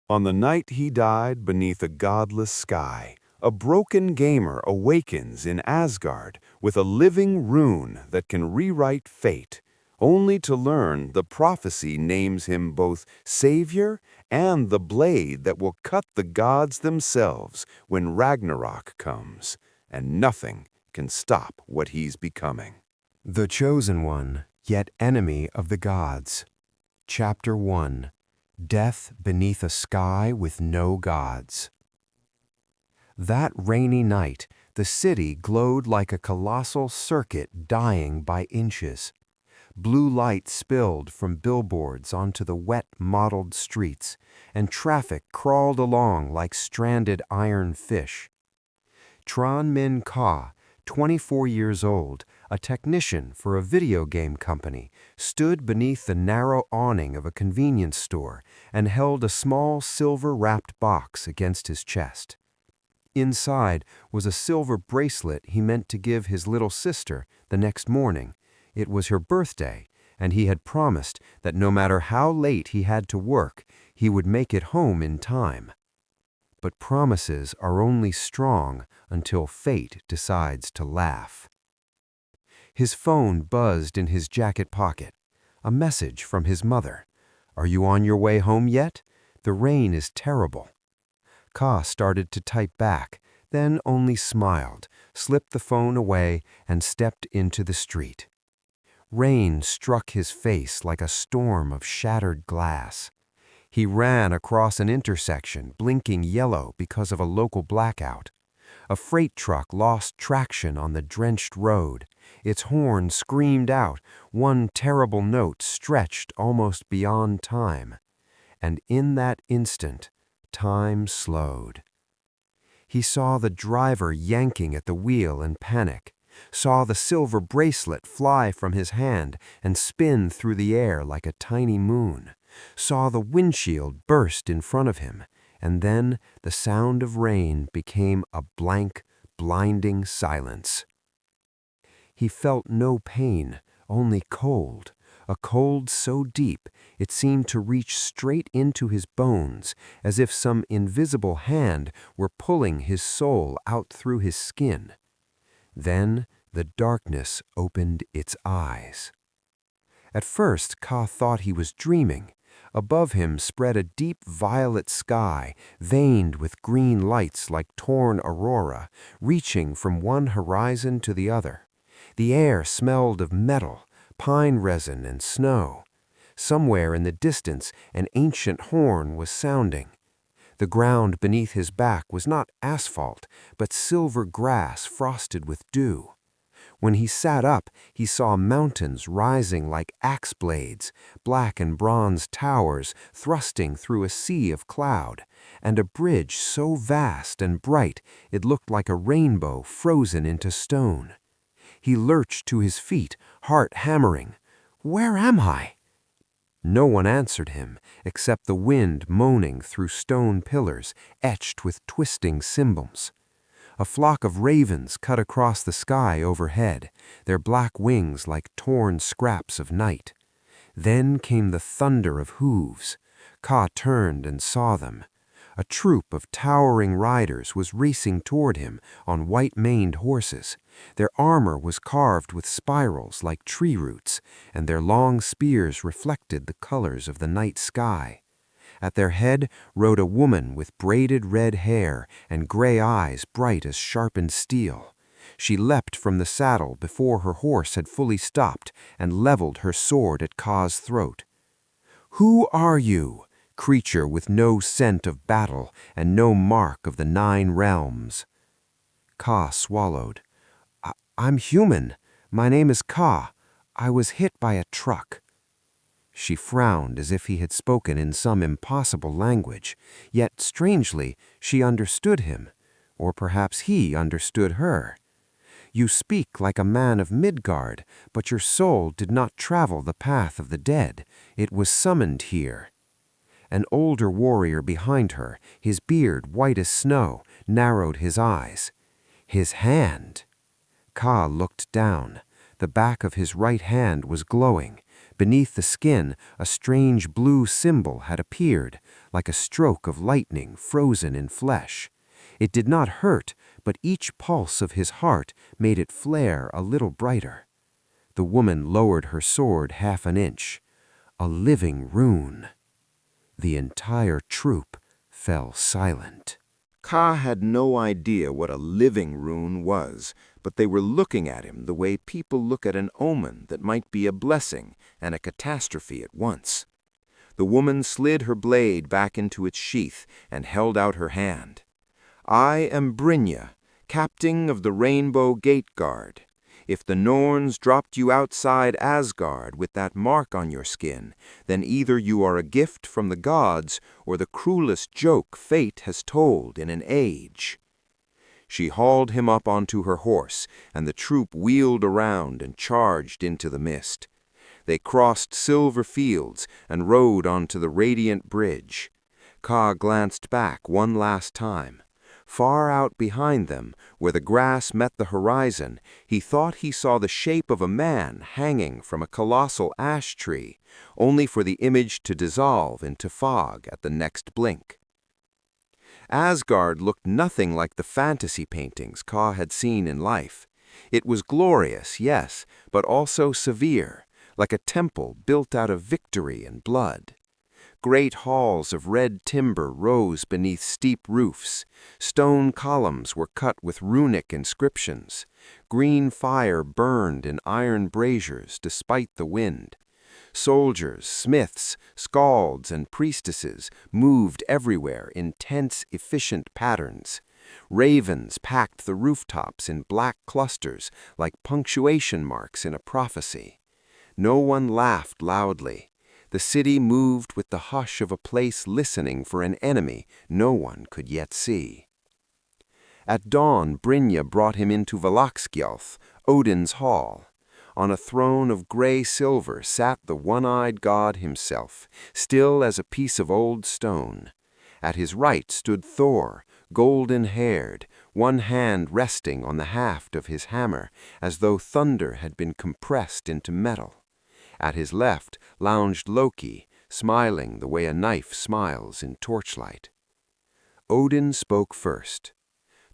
On the night he died beneath a godless sky, a broken gamer awakens in Asgard with a living rune that can rewrite fate, only to learn the prophecy names him both savior and the blade that will cut the gods themselves when Ragnarok comes, and nothing can stop what he's becoming. The Chosen One, Yet Enemy of the Gods. Chapter 1. Death Beneath a Sky with No Gods. That rainy night, the city glowed like a colossal circuit dying by inches. Blue light spilled from billboards onto the wet, mottled streets, and traffic crawled along like stranded iron fish. Tran Minh Kha, 24 years old, a technician for a video game company, stood beneath the narrow awning of a convenience store and held a small silver-wrapped box against his chest. Inside was a silver bracelet he meant to give his little sister the next morning. It was her birthday, and he had promised that no matter how late he had to work, he would make it home in time. But promises are only strong until fate decides to laugh. His phone buzzed in his jacket pocket. A message from his mother. "Are you on your way home yet? The rain is terrible." Kha started to type back, then only smiled, slipped the phone away, and stepped into the street. Rain struck his face like a storm of shattered glass. He ran across an intersection, blinking yellow because of a local blackout. A freight truck lost traction on the drenched road. Its horn screamed out, one terrible note stretched almost beyond time. And in that instant, time slowed. He saw the driver yanking at the wheel in panic, saw the silver bracelet fly from his hand and spin through the air like a tiny moon, saw the windshield burst in front of him, and then the sound of rain became a blank, blinding silence. He felt no pain, only cold, a cold so deep it seemed to reach straight into his bones, as if some invisible hand were pulling his soul out through his skin. Then the darkness opened its eyes. At first, Kha thought he was dreaming. Above him spread a deep violet sky, veined with green lights like torn aurora, reaching from one horizon to the other. The air smelled of metal, pine resin, and snow. Somewhere in the distance, an ancient horn was sounding. The ground beneath his back was not asphalt, but silver grass frosted with dew. When he sat up, he saw mountains rising like axe blades, black and bronze towers thrusting through a sea of cloud, and a bridge so vast and bright it looked like a rainbow frozen into stone. He lurched to his feet, heart hammering. "Where am I?" No one answered him, except the wind moaning through stone pillars etched with twisting symbols. A flock of ravens cut across the sky overhead, their black wings like torn scraps of night. Then came the thunder of hooves. Kha turned and saw them. A troop of towering riders was racing toward him on white-maned horses. Their armor was carved with spirals like tree roots, and their long spears reflected the colors of the night sky. At their head rode a woman with braided red hair and gray eyes bright as sharpened steel. She leapt from the saddle before her horse had fully stopped and leveled her sword at Kha's throat. "Who are you, creature with no scent of battle and no mark of the 9 realms?" Kha swallowed. I'm human. My name is Kha. I was hit by a truck." She frowned as if he had spoken in some impossible language, yet strangely she understood him, or perhaps he understood her. "You speak like a man of Midgard, but your soul did not travel the path of the dead. It was summoned here." An older warrior behind her, his beard white as snow, narrowed his eyes. "His hand." Kha looked down. The back of his right hand was glowing. Beneath the skin, a strange blue symbol had appeared, like a stroke of lightning frozen in flesh. It did not hurt, but each pulse of his heart made it flare a little brighter. The woman lowered her sword half an inch. A living rune. The entire troop fell silent. Kha had no idea what a living rune was, but they were looking at him the way people look at an omen that might be a blessing and a catastrophe at once. The woman slid her blade back into its sheath and held out her hand. "I am Brynja, captain of the Rainbow Gate Guard. If the Norns dropped you outside Asgard with that mark on your skin, then either you are a gift from the gods or the cruelest joke fate has told in an age." She hauled him up onto her horse, and the troop wheeled around and charged into the mist. They crossed silver fields and rode onto the radiant bridge. Kha glanced back one last time. Far out behind them, where the grass met the horizon, he thought he saw the shape of a man hanging from a colossal ash tree, only for the image to dissolve into fog at the next blink. Asgard looked nothing like the fantasy paintings Kha had seen in life. It was glorious, yes, but also severe, like a temple built out of victory and blood. Great halls of red timber rose beneath steep roofs. Stone columns were cut with runic inscriptions. Green fire burned in iron braziers despite the wind. Soldiers, smiths, skalds, and priestesses moved everywhere in tense, efficient patterns. Ravens packed the rooftops in black clusters like punctuation marks in a prophecy. No one laughed loudly. The city moved with the hush of a place listening for an enemy no one could yet see. At dawn, Brynja brought him into Valaxgjalf, Odin's hall. On a throne of gray silver sat the one-eyed god himself, still as a piece of old stone. At his right stood Thor, golden-haired, one hand resting on the haft of his hammer, as though thunder had been compressed into metal. At his left lounged Loki, smiling the way a knife smiles in torchlight. Odin spoke first.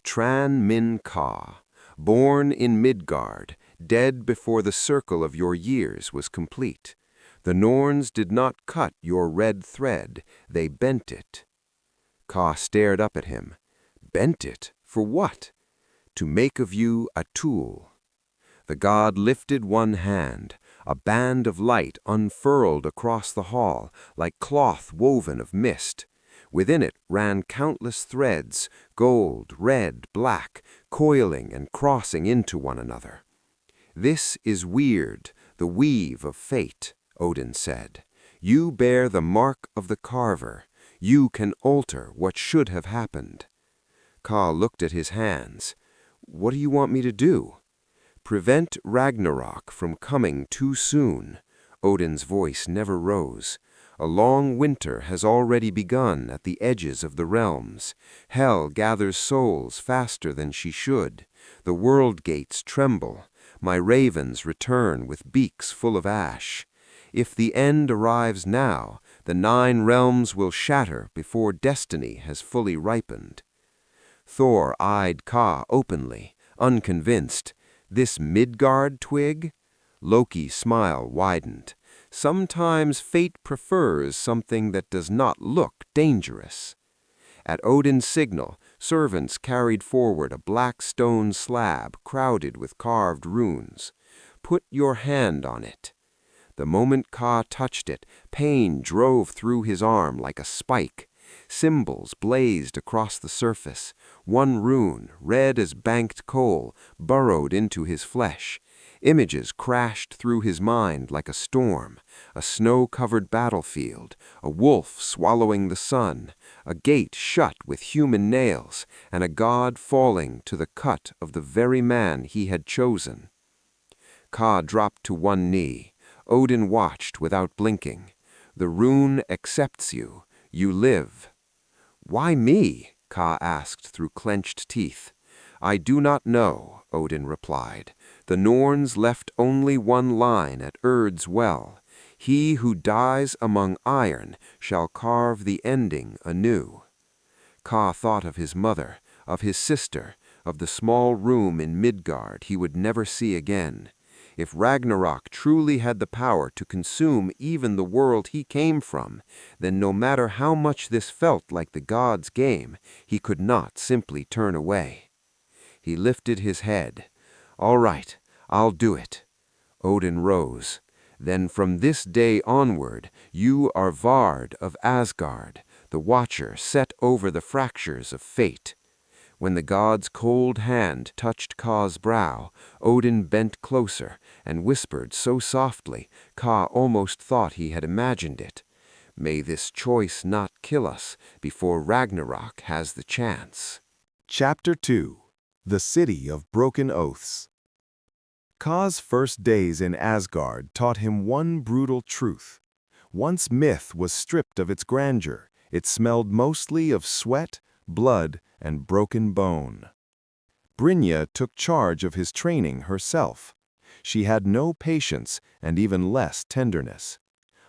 "Tran Minh Kha, born in Midgard, dead before the circle of your years was complete. The Norns did not cut your red thread, they bent it." Kha stared up at him. "Bent it? For what?" "To make of you a tool." The god lifted one hand. A band of light unfurled across the hall, like cloth woven of mist. Within it ran countless threads, gold, red, black, coiling and crossing into one another. "This is weird, the weave of fate," Odin said. "You bear the mark of the carver. You can alter what should have happened." Kha looked at his hands. "What do you want me to do?" "Prevent Ragnarok from coming too soon." Odin's voice never rose. "A long winter has already begun at the edges of the realms. Hell gathers souls faster than she should. The world gates tremble. My ravens return with beaks full of ash. If the end arrives now, the 9 realms will shatter before destiny has fully ripened." Thor eyed Kha openly, unconvinced. "This Midgard twig?" Loki's smile widened. "Sometimes fate prefers something that does not look dangerous." At Odin's signal, servants carried forward a black stone slab crowded with carved runes. "Put your hand on it." The moment Kha touched it, pain drove through his arm like a spike. Symbols blazed across the surface. One rune, red as banked coal, burrowed into his flesh. Images crashed through his mind like a storm. A snow-covered battlefield, a wolf swallowing the sun, a gate shut with human nails, and a god falling to the cut of the very man he had chosen. Kha dropped to one knee. Odin watched without blinking. "The rune accepts you. You live." "Why me?" Kha asked through clenched teeth. "I do not know," Odin replied. "The Norns left only one line at Urd's well. He who dies among iron shall carve the ending anew. Ka thought of his mother, of his sister, of the small room in Midgard he would never see again. If Ragnarok truly had the power to consume even the world he came from, then no matter how much this felt like the gods' game, he could not simply turn away. He lifted his head. "All right, I'll do it." Odin rose. "Then from this day onward, you are Vard of Asgard, the watcher set over the fractures of fate." When the god's cold hand touched Ka's brow, Odin bent closer and whispered so softly, Ka almost thought he had imagined it. "May this choice not kill us before Ragnarok has the chance." Chapter 2. The City of Broken Oaths. Ka's first days in Asgard taught him one brutal truth. Once myth was stripped of its grandeur, it smelled mostly of sweat, blood, and broken bone. Brynja took charge of his training herself. She had no patience and even less tenderness.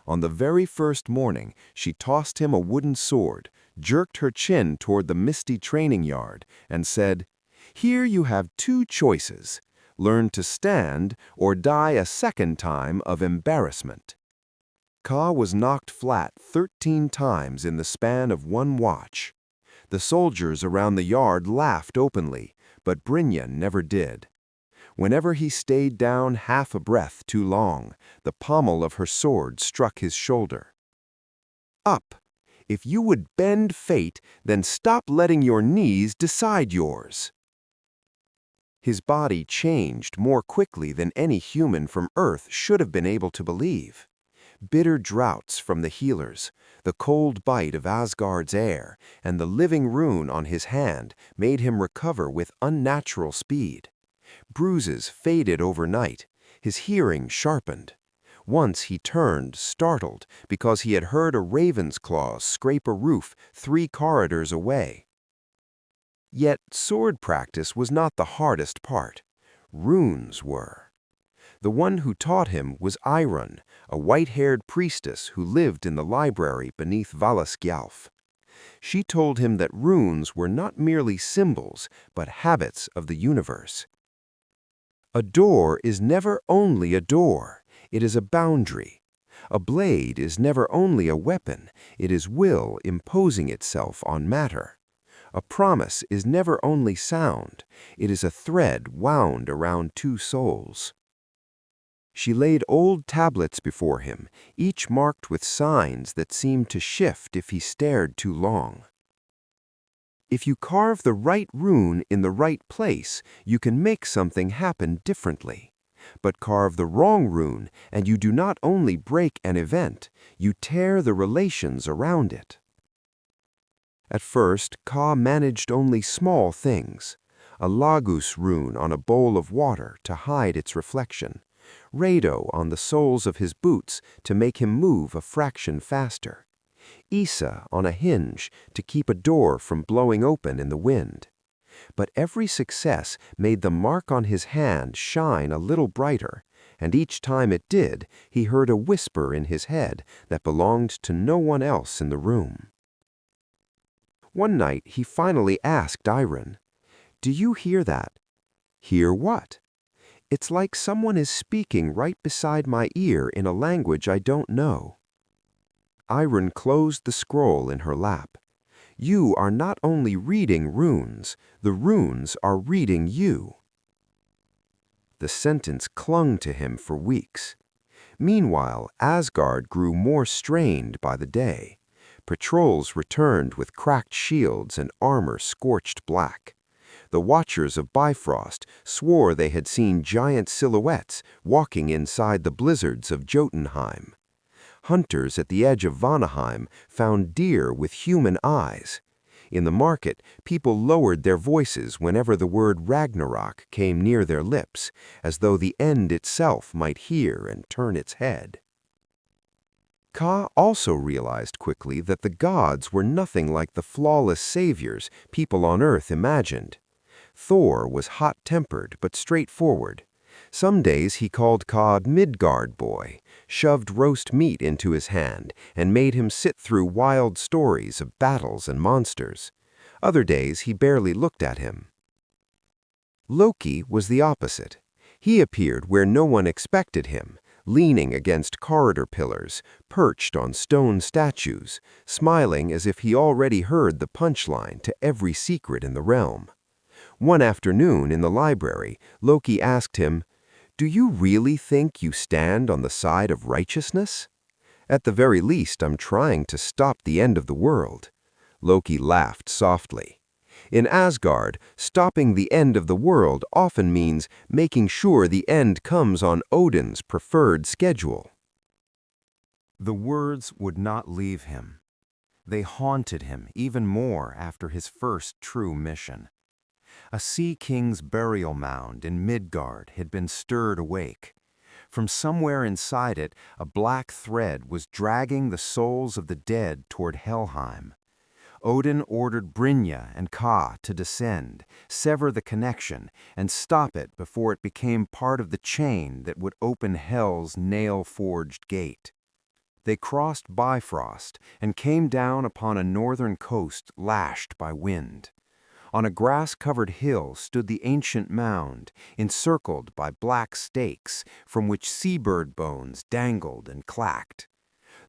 On the very first morning, she tossed him a wooden sword, jerked her chin toward the misty training yard, and said, "Here you have two choices. Learn to stand or die a second time of embarrassment." Ka was knocked flat 13 times in the span of one watch. The soldiers around the yard laughed openly, but Brynja never did. Whenever he stayed down half a breath too long, the pommel of her sword struck his shoulder. "Up! If you would bend fate, then stop letting your knees decide yours." His body changed more quickly than any human from Earth should have been able to believe. Bitter droughts from the healers, the cold bite of Asgard's air, and the living rune on his hand made him recover with unnatural speed. Bruises faded overnight, his hearing sharpened. Once he turned, startled, because he had heard a raven's claws scrape a roof 3 corridors away. Yet sword practice was not the hardest part. Runes were. The one who taught him was Irun, a white-haired priestess who lived in the library beneath Valaskjalf. She told him that runes were not merely symbols, but habits of the universe. A door is never only a door, it is a boundary. A blade is never only a weapon, it is will imposing itself on matter. A promise is never only sound, it is a thread wound around 2 souls. She laid old tablets before him, each marked with signs that seemed to shift if he stared too long. If you carve the right rune in the right place, you can make something happen differently. But carve the wrong rune, and you do not only break an event, you tear the relations around it. At first, Ka managed only small things. A Lagus rune on a bowl of water to hide its reflection. Rado on the soles of his boots to make him move a fraction faster. Isa on a hinge to keep a door from blowing open in the wind. But every success made the mark on his hand shine a little brighter, and each time it did, he heard a whisper in his head that belonged to no one else in the room. One night he finally asked Irun, "Do you hear that?" "Hear what?" "It's like someone is speaking right beside my ear in a language I don't know." Irun closed the scroll in her lap. "You are not only reading runes, the runes are reading you." The sentence clung to him for weeks. Meanwhile, Asgard grew more strained by the day. Patrols returned with cracked shields and armor scorched black. The Watchers of Bifrost swore they had seen giant silhouettes walking inside the blizzards of Jotunheim. Hunters at the edge of Vanaheim found deer with human eyes. In the market, people lowered their voices whenever the word Ragnarok came near their lips, as though the end itself might hear and turn its head. Ka also realized quickly that the gods were nothing like the flawless saviors people on Earth imagined. Thor was hot-tempered but straightforward. Some days he called Ka Midgard boy, shoved roast meat into his hand, and made him sit through wild stories of battles and monsters. Other days he barely looked at him. Loki was the opposite. He appeared where no one expected him, leaning against corridor pillars, perched on stone statues, smiling as if he already heard the punchline to every secret in the realm. One afternoon in the library, Loki asked him, "Do you really think you stand on the side of righteousness?" "At the very least, I'm trying to stop the end of the world." Loki laughed softly. In Asgard, stopping the end of the world often means making sure the end comes on Odin's preferred schedule. The words would not leave him. They haunted him even more after his first true mission. A sea king's burial mound in Midgard had been stirred awake. From somewhere inside it, a black thread was dragging the souls of the dead toward Helheim. Odin ordered Brynja and Ka to descend, sever the connection, and stop it before it became part of the chain that would open Hell's nail-forged gate. They crossed Bifrost and came down upon a northern coast lashed by wind. On a grass-covered hill stood the ancient mound, encircled by black stakes from which seabird bones dangled and clacked.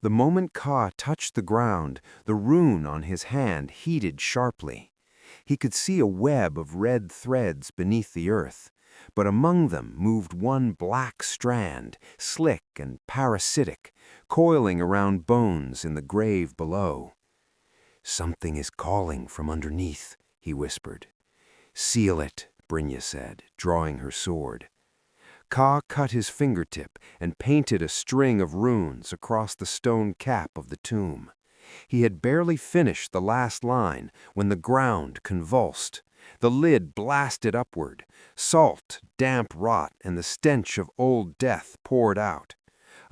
The moment Ka touched the ground, the rune on his hand heated sharply. He could see a web of red threads beneath the earth, but among them moved one black strand, slick and parasitic, coiling around bones in the grave below. "Something is calling from underneath," he whispered. "Seal it," Brynja said, drawing her sword. Ka cut his fingertip and painted a string of runes across the stone cap of the tomb. He had barely finished the last line when the ground convulsed. The lid blasted upward. Salt, damp rot, and the stench of old death poured out.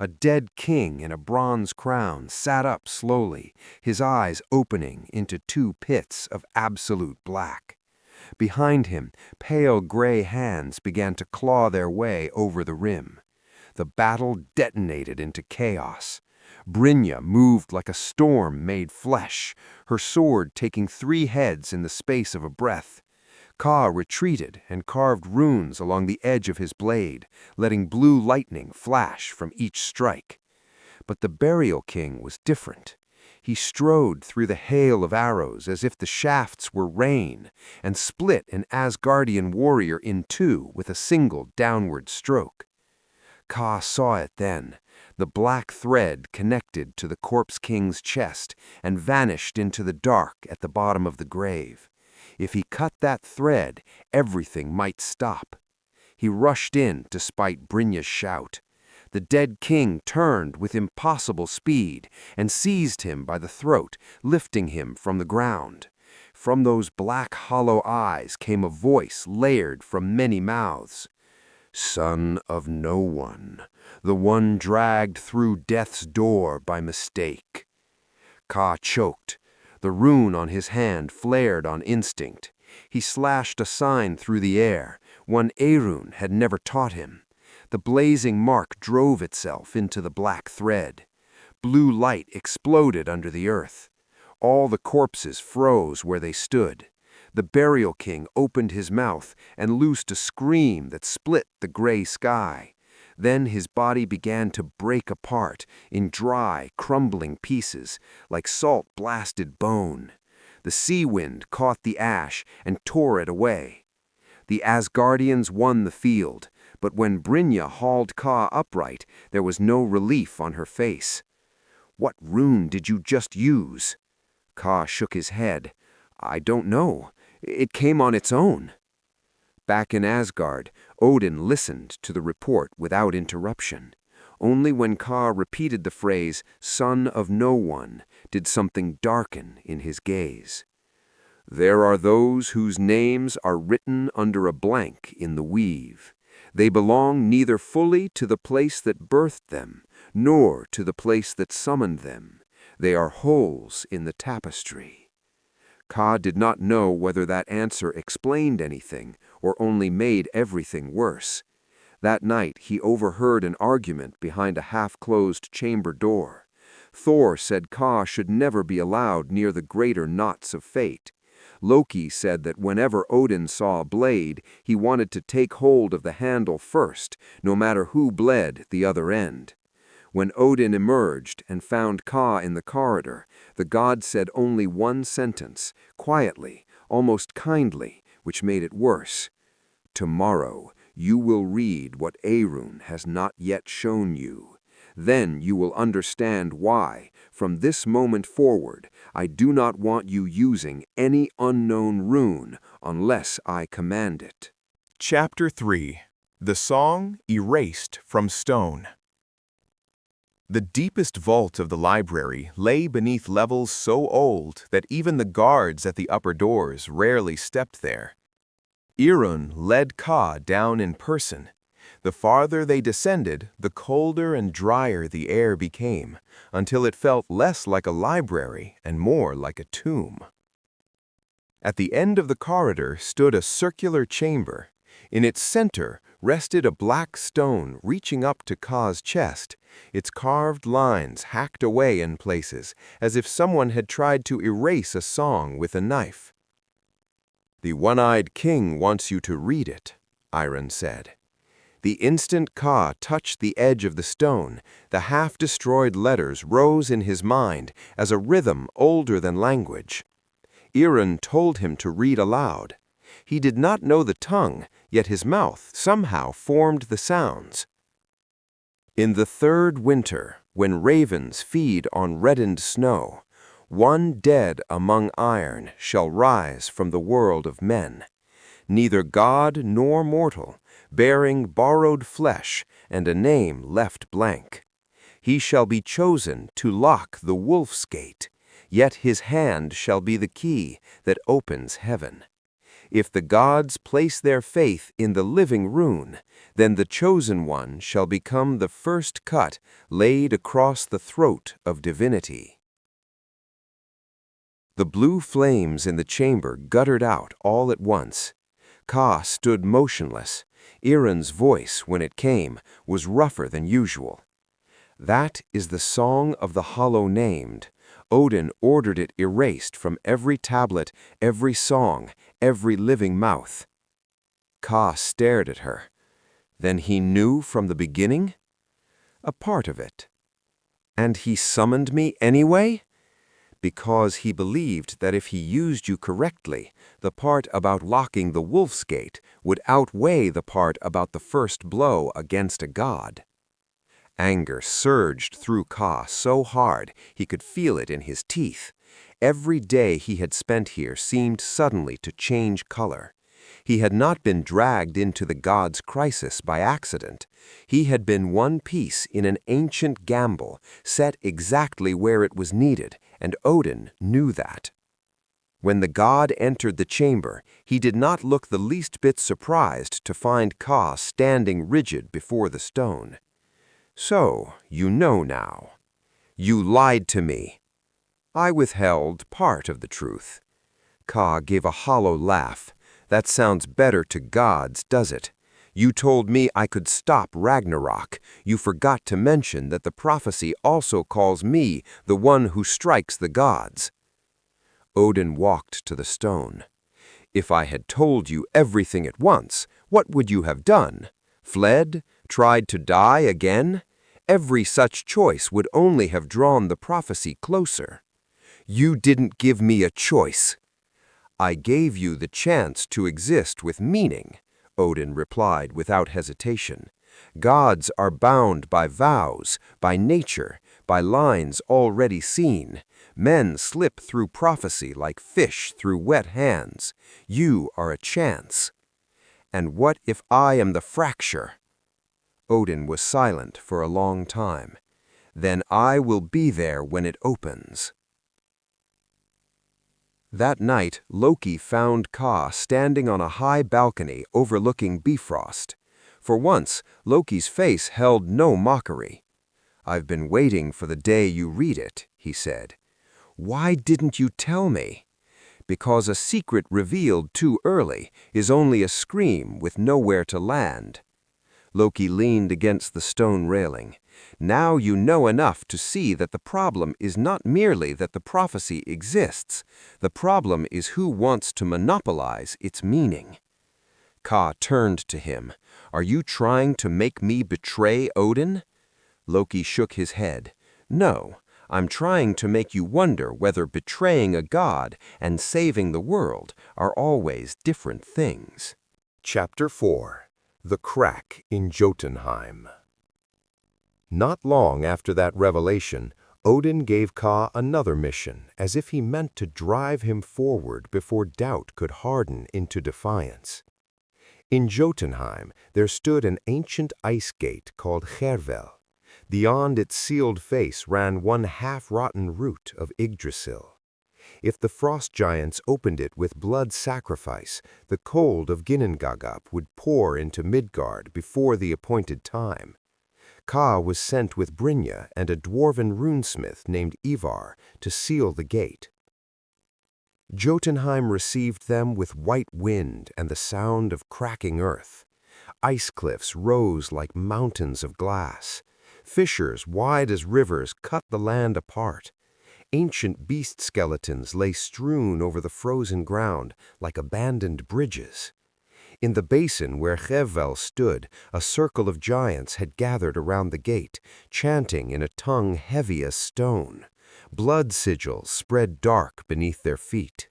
A dead king in a bronze crown sat up slowly, his eyes opening into two pits of absolute black. Behind him, pale gray hands began to claw their way over the rim. The battle detonated into chaos. Brynja moved like a storm made flesh, her sword taking 3 heads in the space of a breath. Ka retreated and carved runes along the edge of his blade, letting blue lightning flash from each strike. But the Burial King was different. He strode through the hail of arrows as if the shafts were rain, and split an Asgardian warrior in two with a single downward stroke. Ka saw it then. The black thread connected to the Corpse King's chest and vanished into the dark at the bottom of the grave. If he cut that thread, everything might stop. He rushed in despite Brynja's shout. The dead king turned with impossible speed and seized him by the throat, lifting him from the ground. From those black hollow eyes came a voice layered from many mouths. "Son of no one, the one dragged through death's door by mistake." Ka choked. The rune on his hand flared on instinct. He slashed a sign through the air, one Arun had never taught him. The blazing mark drove itself into the black thread. Blue light exploded under the earth. All the corpses froze where they stood. The Burial King opened his mouth and loosed a scream that split the gray sky. Then his body began to break apart in dry, crumbling pieces, like salt-blasted bone. The sea wind caught the ash and tore it away. The Asgardians won the field, but when Brynja hauled Ka upright, there was no relief on her face. "What rune did you just use?" Ka shook his head. "I don't know. It came on its own." Back in Asgard, Odin listened to the report without interruption. Only when Ka repeated the phrase, "son of no one," did something darken in his gaze. "There are those whose names are written under a blank in the weave. They belong neither fully to the place that birthed them, nor to the place that summoned them. They are holes in the tapestry." Ka did not know whether that answer explained anything or only made everything worse. That night he overheard an argument behind a half-closed chamber door. Thor said Ka should never be allowed near the greater knots of fate. Loki said that whenever Odin saw a blade, he wanted to take hold of the handle first, no matter who bled the other end. When Odin emerged and found Ka in the corridor, the god said only one sentence, quietly, almost kindly, which made it worse. "Tomorrow you will read what Arun has not yet shown you. Then you will understand why, from this moment forward, I do not want you using any unknown rune unless I command it." Chapter 3. The Song Erased from Stone. The deepest vault of the library lay beneath levels so old that even the guards at the upper doors rarely stepped there. Irun led Ka down in person. The farther they descended, the colder and drier the air became, until it felt less like a library and more like a tomb. At the end of the corridor stood a circular chamber. In its center rested a black stone reaching up to Ka's chest, its carved lines hacked away in places, as if someone had tried to erase a song with a knife. "The one-eyed king wants you to read it," Irun said. The instant Ka touched the edge of the stone, the half-destroyed letters rose in his mind as a rhythm older than language. Irun told him to read aloud. He did not know the tongue, yet his mouth somehow formed the sounds. "In the third winter, when ravens feed on reddened snow, one dead among iron shall rise from the world of men, neither god nor mortal, bearing borrowed flesh and a name left blank. He shall be chosen to lock the wolf's gate, yet his hand shall be the key that opens heaven. If the gods place their faith in the living rune, then the chosen one shall become the first cut laid across the throat of divinity." The blue flames in the chamber guttered out all at once. Ka stood motionless. Irun's voice, when it came, was rougher than usual. "That is the song of the hollow named. Odin ordered it erased from every tablet, every song, every living mouth." Ka stared at her. "Then he knew from the beginning?" "A part of it." "And he summoned me anyway?" "Because he believed that if he used you correctly, the part about locking the wolf's gate would outweigh the part about the first blow against a god." Anger surged through Ka so hard he could feel it in his teeth. Every day he had spent here seemed suddenly to change color. He had not been dragged into the god's crisis by accident. He had been one piece in an ancient gamble, set exactly where it was needed, and Odin knew that. When the god entered the chamber, he did not look the least bit surprised to find Ka standing rigid before the stone. "So, you know now. You lied to me." "I withheld part of the truth." Ka gave a hollow laugh. "That sounds better to gods, does it? You told me I could stop Ragnarok. You forgot to mention that the prophecy also calls me the one who strikes the gods." Odin walked to the stone. "If I had told you everything at once, what would you have done? Fled? Tried to die again? Every such choice would only have drawn the prophecy closer." "You didn't give me a choice." "I gave you the chance to exist with meaning," Odin replied without hesitation. "Gods are bound by vows, by nature, by lines already seen. Men slip through prophecy like fish through wet hands. You are a chance." "And what if I am the fracture?" Odin was silent for a long time. "Then I will be there when it opens." That night, Loki found Ka standing on a high balcony overlooking Bifrost. For once, Loki's face held no mockery. "I've been waiting for the day you read it," he said. "Why didn't you tell me?" "Because a secret revealed too early is only a scream with nowhere to land." Loki leaned against the stone railing. Now you know enough to see that the problem is not merely that the prophecy exists. The problem is who wants to monopolize its meaning. Ka turned to him. Are you trying to make me betray Odin? Loki shook his head. No, I'm trying to make you wonder whether betraying a god and saving the world are always different things. Chapter 4. The Crack in Jotunheim. Not long after that revelation, Odin gave Ka another mission, as if he meant to drive him forward before doubt could harden into defiance. In Jotunheim, there stood an ancient ice gate called Hervel. Beyond its sealed face ran one half-rotten root of Yggdrasil. If the frost giants opened it with blood sacrifice, the cold of Ginnungagap would pour into Midgard before the appointed time. Ka was sent with Brynja and a dwarven runesmith named Ivar to seal the gate. Jotunheim received them with white wind and the sound of cracking earth. Ice cliffs rose like mountains of glass. Fissures wide as rivers cut the land apart. Ancient beast skeletons lay strewn over the frozen ground like abandoned bridges. In the basin where Hervel stood, a circle of giants had gathered around the gate, chanting in a tongue heavy as stone. Blood sigils spread dark beneath their feet.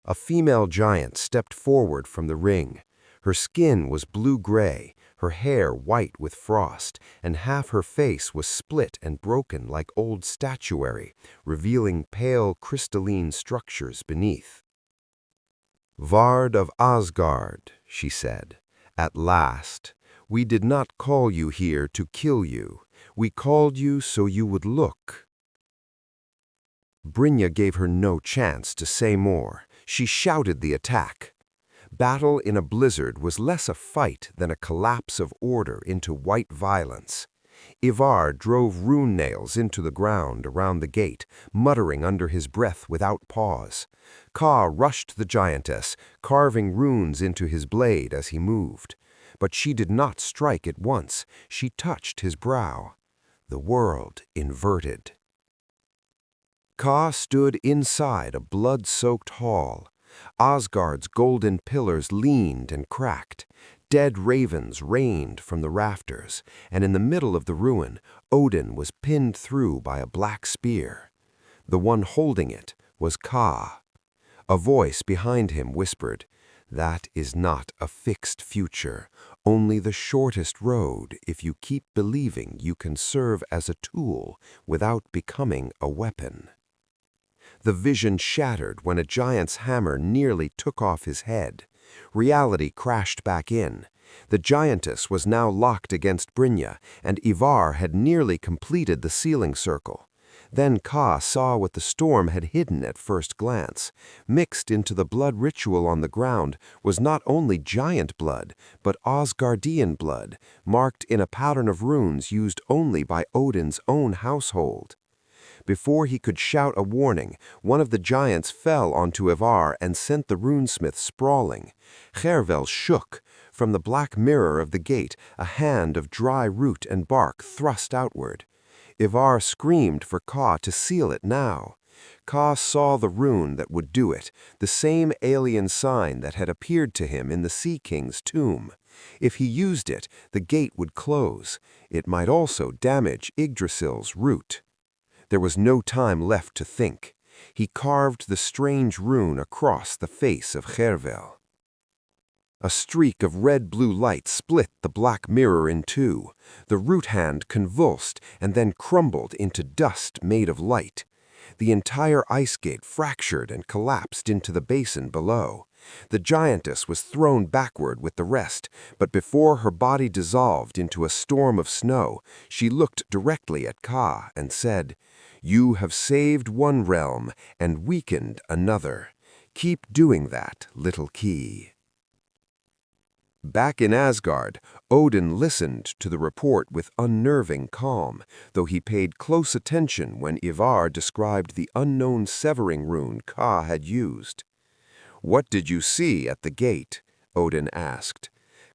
A female giant stepped forward from the ring. Her skin was blue-gray, her hair white with frost, and half her face was split and broken like old statuary, revealing pale crystalline structures beneath. "Vard of Asgard," she said, "at last. We did not call you here to kill you. We called you so you would look." Brynja gave her no chance to say more. She shouted the attack. Battle in a blizzard was less a fight than a collapse of order into white violence. Ivar drove rune nails into the ground around the gate, muttering under his breath without pause. Ka rushed the giantess, carving runes into his blade as he moved. But she did not strike at once. She touched his brow. The world inverted. Ka stood inside a blood-soaked hall. Asgard's golden pillars leaned and cracked. Dead ravens rained from the rafters, and in the middle of the ruin, Odin was pinned through by a black spear. The one holding it was Ka. A voice behind him whispered, "That is not a fixed future, only the shortest road if you keep believing you can serve as a tool without becoming a weapon." The vision shattered when a giant's hammer nearly took off his head. Reality crashed back in. The giantess was now locked against Brynja, and Ivar had nearly completed the sealing circle. Then Ka saw what the storm had hidden at first glance. Mixed into the blood ritual on the ground was not only giant blood, but Asgardian blood, marked in a pattern of runes used only by Odin's own household. Before he could shout a warning, one of the giants fell onto Ivar and sent the runesmith sprawling. Hervel shook. From the black mirror of the gate, a hand of dry root and bark thrust outward. Ivar screamed for Ka to seal it now. Ka saw the rune that would do it, the same alien sign that had appeared to him in the Sea King's tomb. If he used it, the gate would close. It might also damage Yggdrasil's root. There was no time left to think. He carved the strange rune across the face of Hervel. A streak of red-blue light split the black mirror in two. The root hand convulsed and then crumbled into dust made of light. The entire ice gate fractured and collapsed into the basin below. The giantess was thrown backward with the rest, but before her body dissolved into a storm of snow, she looked directly at Ka and said, "You have saved one realm and weakened another. Keep doing that, little key." Back in Asgard, Odin listened to the report with unnerving calm, though he paid close attention when Ivar described the unknown severing rune Ka had used. "What did you see at the gate?" Odin asked.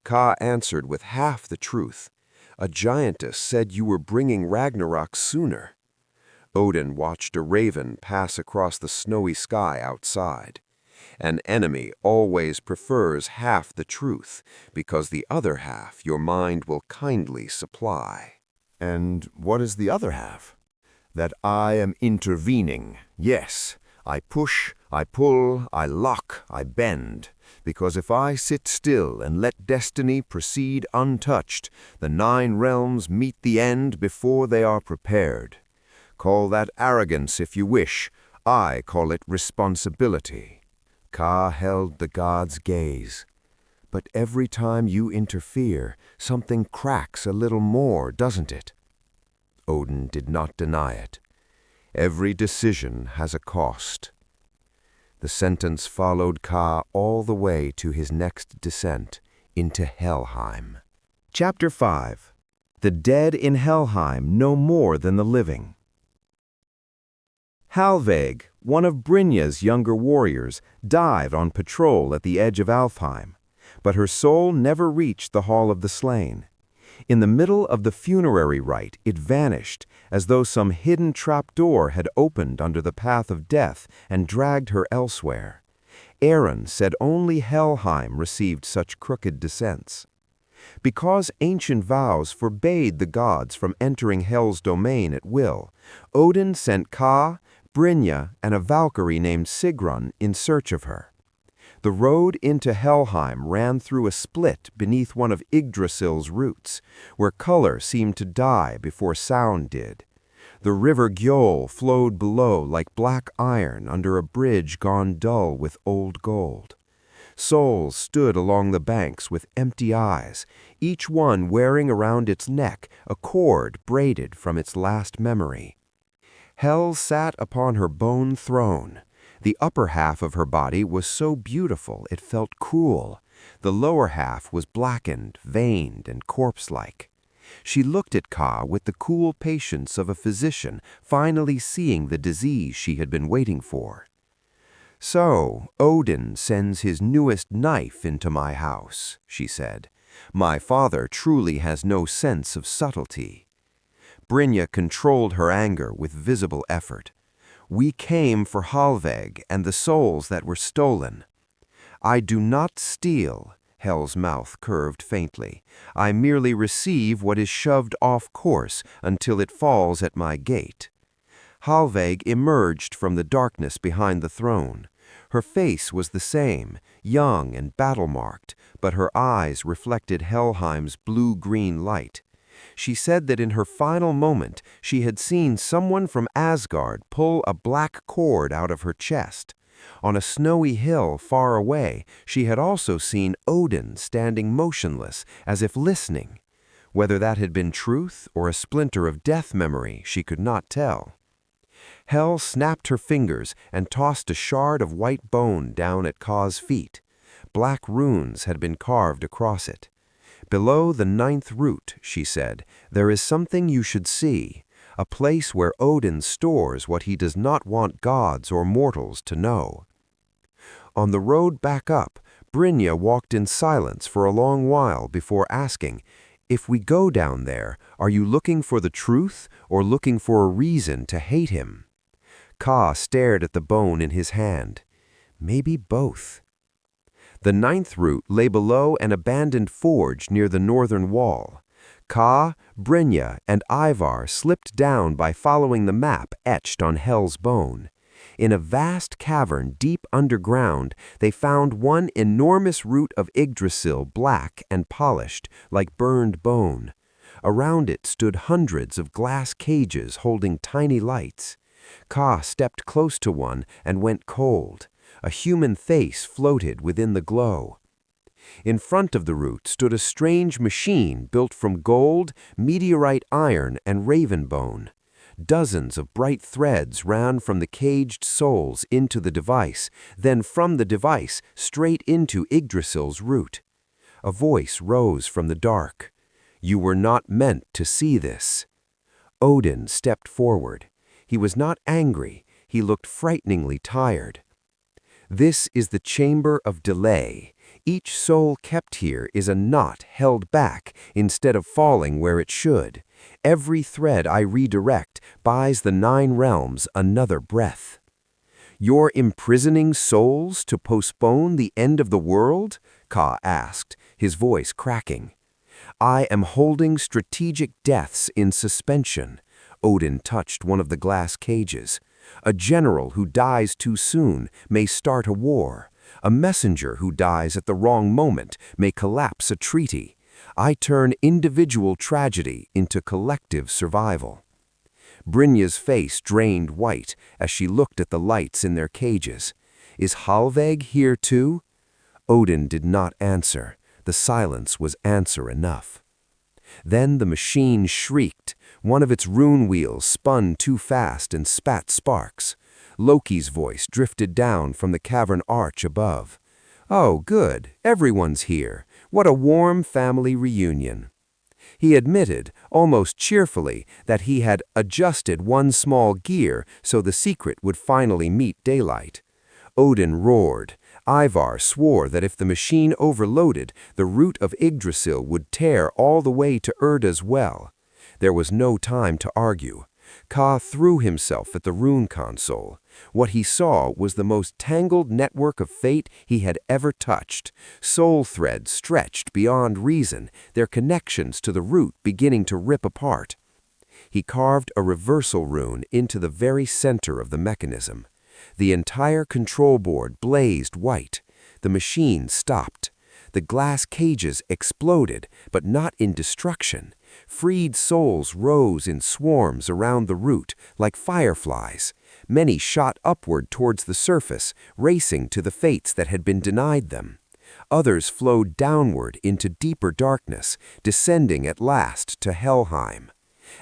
Ka answered with half the truth. A giantess said you were bringing Ragnarok sooner. Odin watched a raven pass across the snowy sky outside. An enemy always prefers half the truth, because the other half your mind will kindly supply. And what is the other half? That I am intervening. Yes, I push, I pull, I lock, I bend. Because if I sit still and let destiny proceed untouched, the 9 realms meet the end before they are prepared. Call that arrogance if you wish. I call it responsibility. Ka held the god's gaze. But every time you interfere, something cracks a little more, doesn't it? Odin did not deny it. Every decision has a cost. The sentence followed Ka all the way to his next descent, into Helheim. Chapter 5. The dead in Helheim no more than the living. Halveig, one of Brynja's younger warriors, died on patrol at the edge of Alfheim, but her soul never reached the Hall of the Slain. In the middle of the funerary rite, it vanished, as though some hidden trapdoor had opened under the path of death and dragged her elsewhere. Aaron said only Helheim received such crooked descents. Because ancient vows forbade the gods from entering Hel's domain at will, Odin sent Ka, Brynja, and a Valkyrie named Sigrun in search of her. The road into Helheim ran through a split beneath one of Yggdrasil's roots, where color seemed to die before sound did. The river Gjöll flowed below like black iron under a bridge gone dull with old gold. Souls stood along the banks with empty eyes, each one wearing around its neck a cord braided from its last memory. Hel sat upon her bone throne. The upper half of her body was so beautiful it felt cruel. The lower half was blackened, veined, and corpse-like. She looked at Ka with the cool patience of a physician finally seeing the disease she had been waiting for. "So, Odin sends his newest knife into my house," she said. "My father truly has no sense of subtlety." Brynja controlled her anger with visible effort. "We came for Halveig and the souls that were stolen." "I do not steal," Hel's mouth curved faintly. "I merely receive what is shoved off course until it falls at my gate." Halveig emerged from the darkness behind the throne. Her face was the same, young and battle-marked, but her eyes reflected Helheim's blue-green light. She said that in her final moment she had seen someone from Asgard pull a black cord out of her chest. On a snowy hill far away, she had also seen Odin standing motionless, as if listening. Whether that had been truth or a splinter of death memory, she could not tell. Hel snapped her fingers and tossed a shard of white bone down at Ka's feet. Black runes had been carved across it. "Below the 9th root," she said, "there is something you should see, a place where Odin stores what he does not want gods or mortals to know." On the road back up, Brynja walked in silence for a long while before asking, "If we go down there, are you looking for the truth or looking for a reason to hate him?" Ka stared at the bone in his hand. "Maybe both." The 9th root lay below an abandoned forge near the northern wall. Ka, Brynja, and Ivar slipped down by following the map etched on Hel's bone. In a vast cavern deep underground, they found one enormous root of Yggdrasil, black and polished, like burned bone. Around it stood hundreds of glass cages holding tiny lights. Ka stepped close to one and went cold. A human face floated within the glow. In front of the root stood a strange machine built from gold, meteorite iron, and raven bone. Dozens of bright threads ran from the caged souls into the device, then from the device straight into Yggdrasil's root. A voice rose from the dark. "You were not meant to see this." Odin stepped forward. He was not angry. He looked frighteningly tired. "This is the chamber of delay. Each soul kept here is a knot held back instead of falling where it should. Every thread I redirect buys the 9 realms another breath. You're imprisoning souls to postpone the end of the world? Ka asked, his voice cracking. I am holding strategic deaths in suspension. Odin touched one of the glass cages. A general who dies too soon may start a war. A messenger who dies at the wrong moment may collapse a treaty. I turn individual tragedy into collective survival. Brynja's face drained white as she looked at the lights in their cages. Is Halveg here too? Odin did not answer. The silence was answer enough. Then the machine shrieked. One of its rune wheels spun too fast and spat sparks. Loki's voice drifted down from the cavern arch above. Oh, good. Everyone's here. What a warm family reunion. He admitted, almost cheerfully, that he had adjusted one small gear so the secret would finally meet daylight. Odin roared. Ivar swore that if the machine overloaded, the root of Yggdrasil would tear all the way to Urda's well. There was no time to argue. Ka threw himself at the rune console. What he saw was the most tangled network of fate he had ever touched. Soul threads stretched beyond reason, their connections to the root beginning to rip apart. He carved a reversal rune into the very center of the mechanism. The entire control board blazed white. The machine stopped. The glass cages exploded, but not in destruction. Freed souls rose in swarms around the root, like fireflies. Many shot upward towards the surface, racing to the fates that had been denied them. Others flowed downward into deeper darkness, descending at last to Helheim.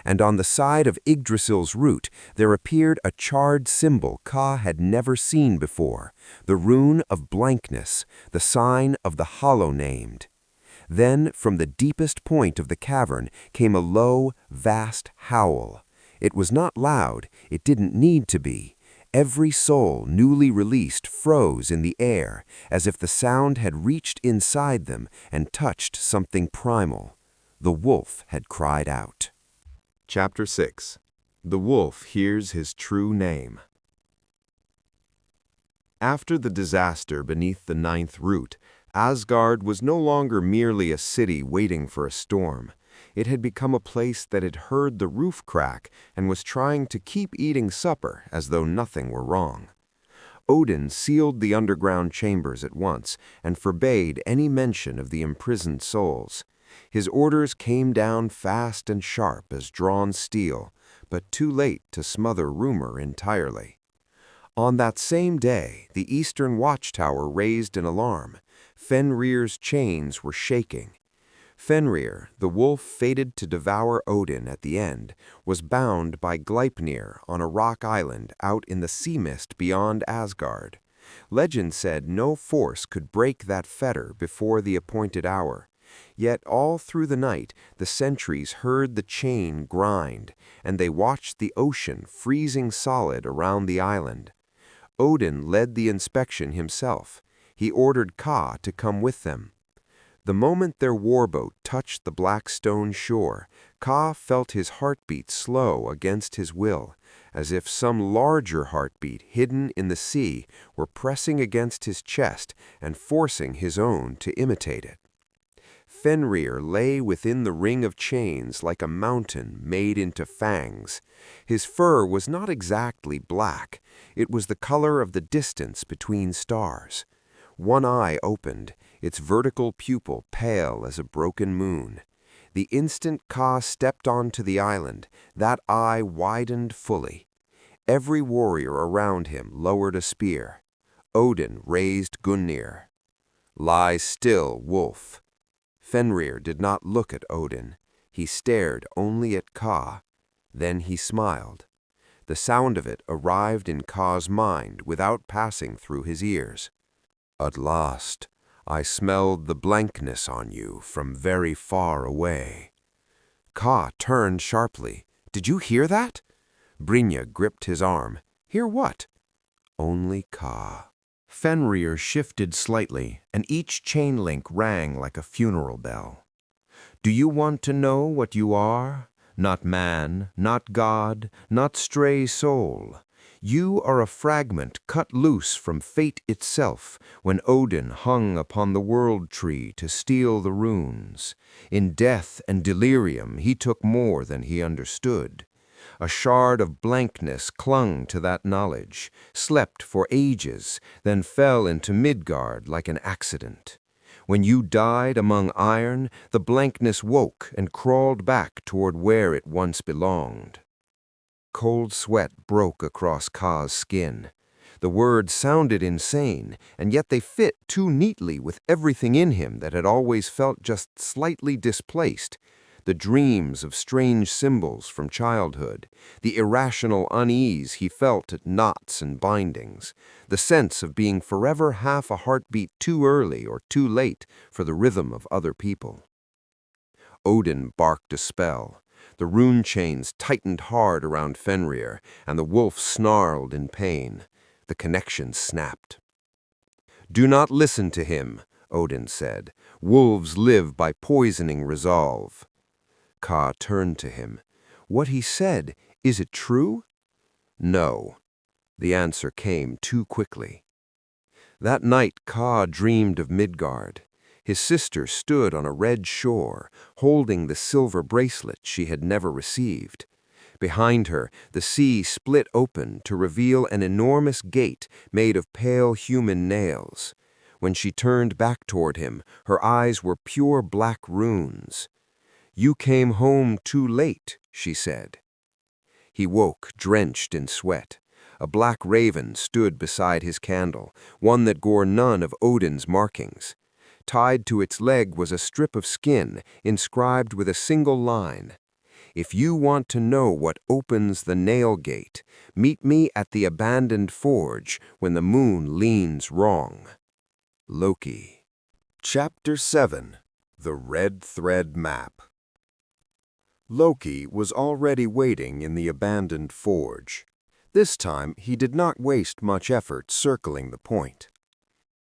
And on the side of Yggdrasil's root there appeared a charred symbol Ka had never seen before, the rune of blankness, the sign of the hollow-named. Then, from the deepest point of the cavern came a low, vast howl. It was not loud, it didn't need to be. Every soul newly released froze in the air, as if the sound had reached inside them and touched something primal. The wolf had cried out. Chapter 6. The Wolf Hears His True Name. After the disaster beneath the 9th root, Asgard was no longer merely a city waiting for a storm. It had become a place that had heard the roof crack and was trying to keep eating supper as though nothing were wrong. Odin sealed the underground chambers at once and forbade any mention of the imprisoned souls. His orders came down fast and sharp as drawn steel, but too late to smother rumor entirely. On that same day, the eastern watchtower raised an alarm. Fenrir's chains were shaking. Fenrir, the wolf fated to devour Odin at the end, was bound by Gleipnir on a rock island out in the sea mist beyond Asgard. Legend said no force could break that fetter before the appointed hour. Yet all through the night the sentries heard the chain grind, and they watched the ocean freezing solid around the island. Odin led the inspection himself. He ordered Ka to come with them. The moment their warboat touched the black stone shore, Ka felt his heartbeat slow against his will, as if some larger heartbeat hidden in the sea were pressing against his chest and forcing his own to imitate it. Fenrir lay within the ring of chains like a mountain made into fangs. His fur was not exactly black. It was the color of the distance between stars. One eye opened, its vertical pupil pale as a broken moon. The instant Ka stepped onto the island, that eye widened fully. Every warrior around him lowered a spear. Odin raised Gungnir. "Lie still, wolf." Fenrir did not look at Odin. He stared only at Ka. Then he smiled. The sound of it arrived in Ka's mind without passing through his ears. "At last, I smelled the blankness on you from very far away." Ka turned sharply. "Did you hear that?" Brynja gripped his arm. "Hear what?" "Only Ka." Fenrir shifted slightly, and each chain link rang like a funeral bell. Do you want to know what you are? Not man, not God, not stray soul. You are a fragment cut loose from fate itself when Odin hung upon the world tree to steal the runes. In death and delirium he took more than he understood. A shard of blankness clung to that knowledge, slept for ages, then fell into Midgard like an accident. When you died among iron, the blankness woke and crawled back toward where it once belonged. Cold sweat broke across Kaa's skin. The words sounded insane, and yet they fit too neatly with everything in him that had always felt just slightly displaced. The dreams of strange symbols from childhood, the irrational unease he felt at knots and bindings, the sense of being forever half a heartbeat too early or too late for the rhythm of other people. Odin barked a spell. The rune chains tightened hard around Fenrir, and the wolf snarled in pain. The connection snapped. "Do not listen to him," Odin said. "Wolves live by poisoning resolve." Kaa turned to him. "What he said, is it true?" "No." The answer came too quickly. That night Kaa dreamed of Midgard. His sister stood on a red shore, holding the silver bracelet she had never received. Behind her, the sea split open to reveal an enormous gate made of pale human nails. When she turned back toward him, her eyes were pure black runes. "You came home too late," she said. He woke, drenched in sweat. A black raven stood beside his candle, one that bore none of Odin's markings. Tied to its leg was a strip of skin, inscribed with a single line. "If you want to know what opens the nail gate, meet me at the abandoned forge when the moon leans wrong." Loki. Chapter 7. The Red Thread Map. Loki was already waiting in the abandoned forge. This time he did not waste much effort circling the point.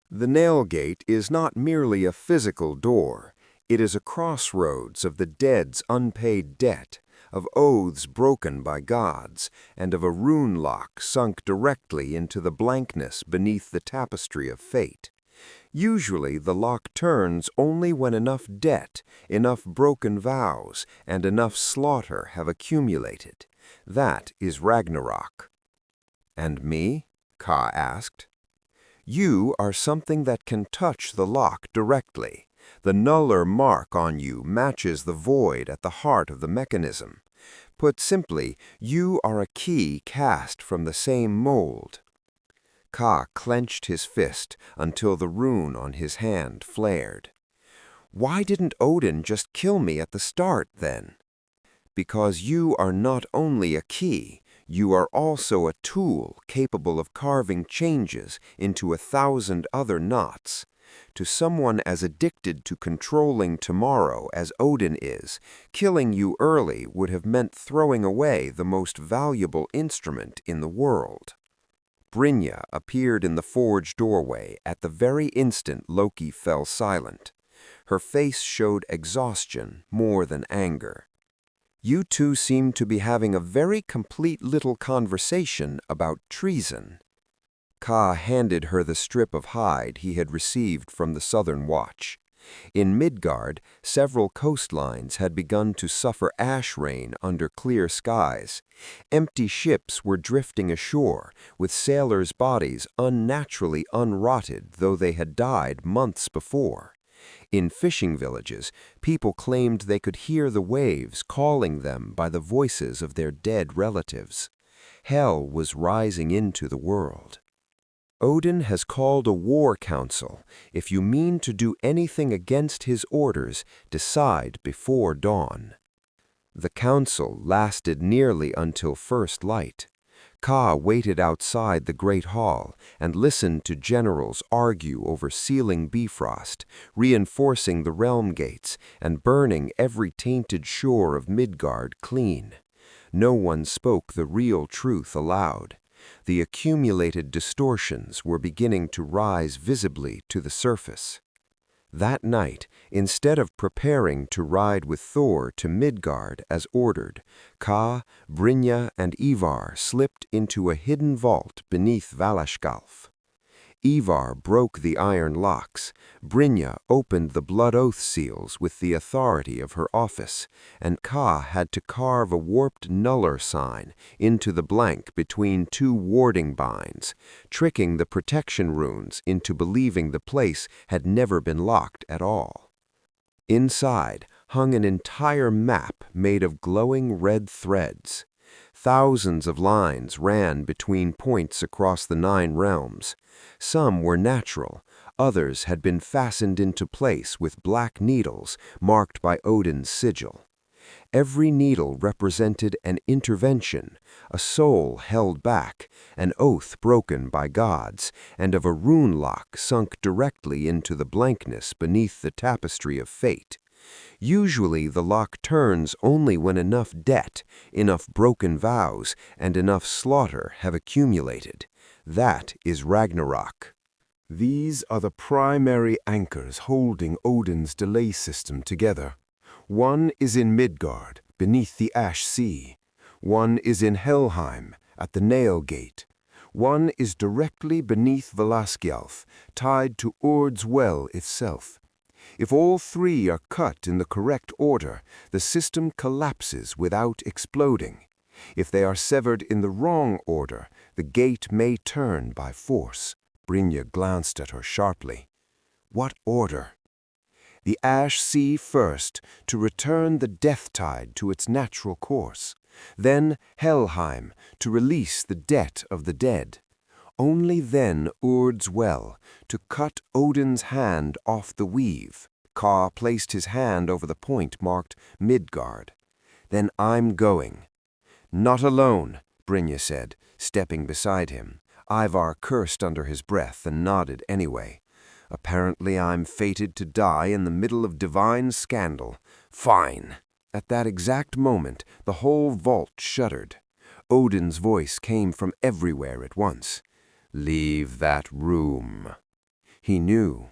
The nail gate is not merely a physical door. It is a crossroads of the dead's unpaid debt, of oaths broken by gods, and of a rune lock sunk directly into the blankness beneath the tapestry of fate. Usually the lock turns only when enough debt, enough broken vows, and enough slaughter have accumulated. That is Ragnarok. "And me?" Kaa asked. "You are something that can touch the lock directly. The nuller mark on you matches the void at the heart of the mechanism. Put simply, you are a key cast from the same mold." Kaa clenched his fist until the rune on his hand flared. "Why didn't Odin just kill me at the start, then?" "Because you are not only a key, you are also a tool capable of carving changes into 1,000 other knots. To someone as addicted to controlling tomorrow as Odin is, killing you early would have meant throwing away the most valuable instrument in the world." Brynja appeared in the forge doorway at the very instant Loki fell silent. Her face showed exhaustion more than anger. "You two seem to be having a very complete little conversation about treason." Kaa handed her the strip of hide he had received from the Southern Watch. In Midgard, several coastlines had begun to suffer ash rain under clear skies. Empty ships were drifting ashore, with sailors' bodies unnaturally unrotted though they had died months before. In fishing villages, people claimed they could hear the waves calling them by the voices of their dead relatives. Hell was rising into the world. "Odin has called a war council. If you mean to do anything against his orders, decide before dawn." The council lasted nearly until first light. Kaa waited outside the great hall and listened to generals argue over sealing Bifrost, reinforcing the realm gates, and burning every tainted shore of Midgard clean. No one spoke the real truth aloud. The accumulated distortions were beginning to rise visibly to the surface. That night, instead of preparing to ride with Thor to Midgard as ordered, Ka, Brynja, and Ivar slipped into a hidden vault beneath Valaskalf. Ivar broke the iron locks, Brynja opened the blood oath seals with the authority of her office, and Ka had to carve a warped nuller sign into the blank between two warding binds, tricking the protection runes into believing the place had never been locked at all. Inside hung an entire map made of glowing red threads. Thousands of lines ran between points across the 9 realms. Some were natural, others had been fastened into place with black needles marked by Odin's sigil. Every needle represented an intervention, a soul held back, an oath broken by gods, and of a rune lock sunk directly into the blankness beneath the tapestry of fate. Usually the lock turns only when enough debt, enough broken vows, and enough slaughter have accumulated. That is Ragnarok. These are the primary anchors holding Odin's delay system together. One is in Midgard, beneath the Ash Sea. One is in Helheim, at the Nail Gate. One is directly beneath Valaskjalf, tied to Urd's well itself. If all 3 are cut in the correct order, the system collapses without exploding. If they are severed in the wrong order, the gate may turn by force. Brynja glanced at her sharply. What order? The Ash Sea first, to return the death tide to its natural course. Then Helheim, to release the debt of the dead. Only then Urd's well, to cut Odin's hand off the weave. Ka placed his hand over the point marked Midgard. Then I'm going. Not alone, Brynja said, stepping beside him. Ivar cursed under his breath and nodded anyway. Apparently I'm fated to die in the middle of divine scandal. Fine. At that exact moment, the whole vault shuddered. Odin's voice came from everywhere at once. Leave that room. He knew.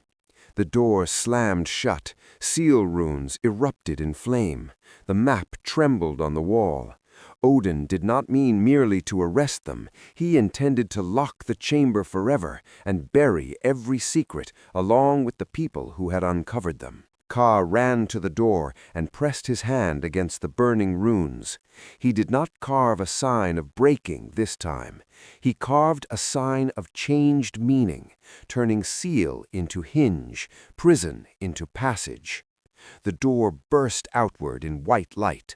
The door slammed shut. Seal runes erupted in flame. The map trembled on the wall. Odin did not mean merely to arrest them. He intended to lock the chamber forever and bury every secret along with the people who had uncovered them. Ka ran to the door and pressed his hand against the burning runes. He did not carve a sign of breaking this time. He carved a sign of changed meaning, turning seal into hinge, prison into passage. The door burst outward in white light.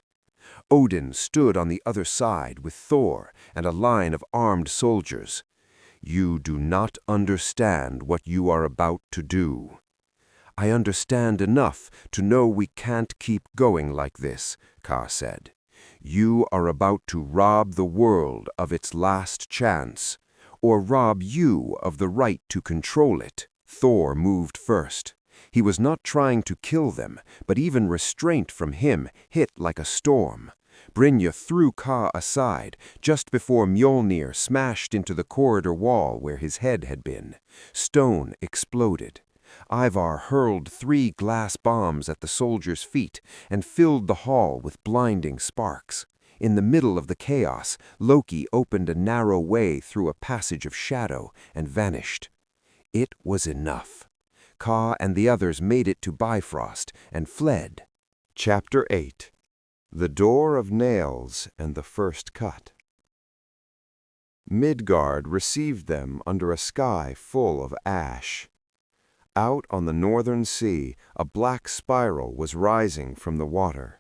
Odin stood on the other side with Thor and a line of armed soldiers. You do not understand what you are about to do. I understand enough to know we can't keep going like this, Ka said. You are about to rob the world of its last chance, or rob you of the right to control it. Thor moved first. He was not trying to kill them, but even restraint from him hit like a storm. Brynja threw Ka aside just before Mjolnir smashed into the corridor wall where his head had been. Stone exploded. Ivar hurled 3 glass bombs at the soldiers' feet and filled the hall with blinding sparks. In the middle of the chaos, Loki opened a narrow way through a passage of shadow and vanished. It was enough. Ka and the others made it to Bifrost and fled. Chapter 8. The Door of Nails and the First Cut. Midgard received them under a sky full of ash. Out on the northern sea, a black spiral was rising from the water.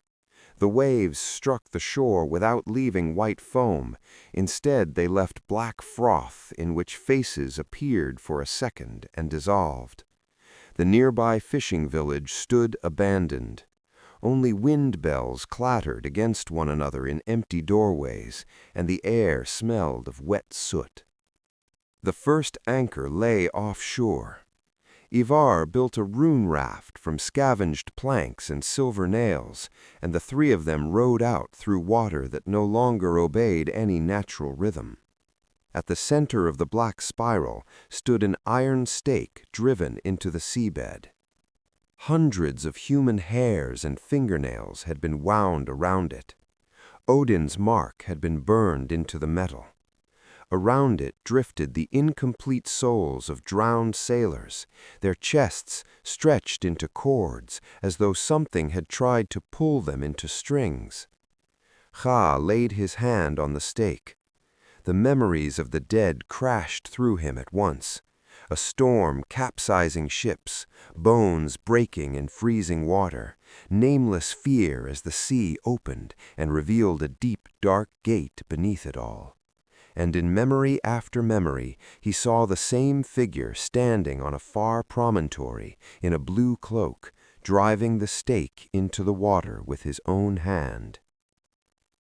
The waves struck the shore without leaving white foam. Instead, they left black froth in which faces appeared for a second and dissolved. The nearby fishing village stood abandoned. Only wind bells clattered against one another in empty doorways, and the air smelled of wet soot. The first anchor lay offshore. Ivar built a rune raft from scavenged planks and silver nails, and the 3 of them rowed out through water that no longer obeyed any natural rhythm. At the center of the black spiral stood an iron stake driven into the seabed. Hundreds of human hairs and fingernails had been wound around it. Odin's mark had been burned into the metal. Around it drifted the incomplete souls of drowned sailors, their chests stretched into cords as though something had tried to pull them into strings. Kha laid his hand on the stake. The memories of the dead crashed through him at once. A storm capsizing ships, bones breaking in freezing water, nameless fear as the sea opened and revealed a deep, dark gate beneath it all. And in memory after memory, he saw the same figure standing on a far promontory in a blue cloak, driving the stake into the water with his own hand.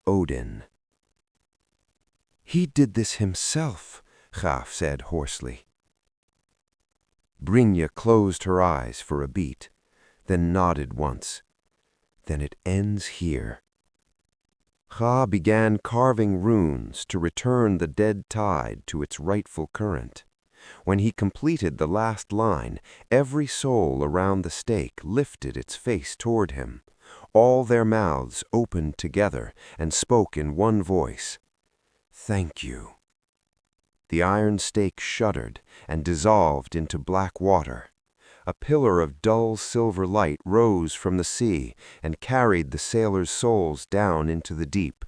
Odin. "He did this himself," Kha said hoarsely. Brynja closed her eyes for a beat, then nodded once. "Then it ends here." Kha began carving runes to return the dead tide to its rightful current. When he completed the last line, every soul around the stake lifted its face toward him. All their mouths opened together and spoke in one voice. "Thank you." The iron stake shuddered and dissolved into black water. A pillar of dull silver light rose from the sea and carried the sailors' souls down into the deep.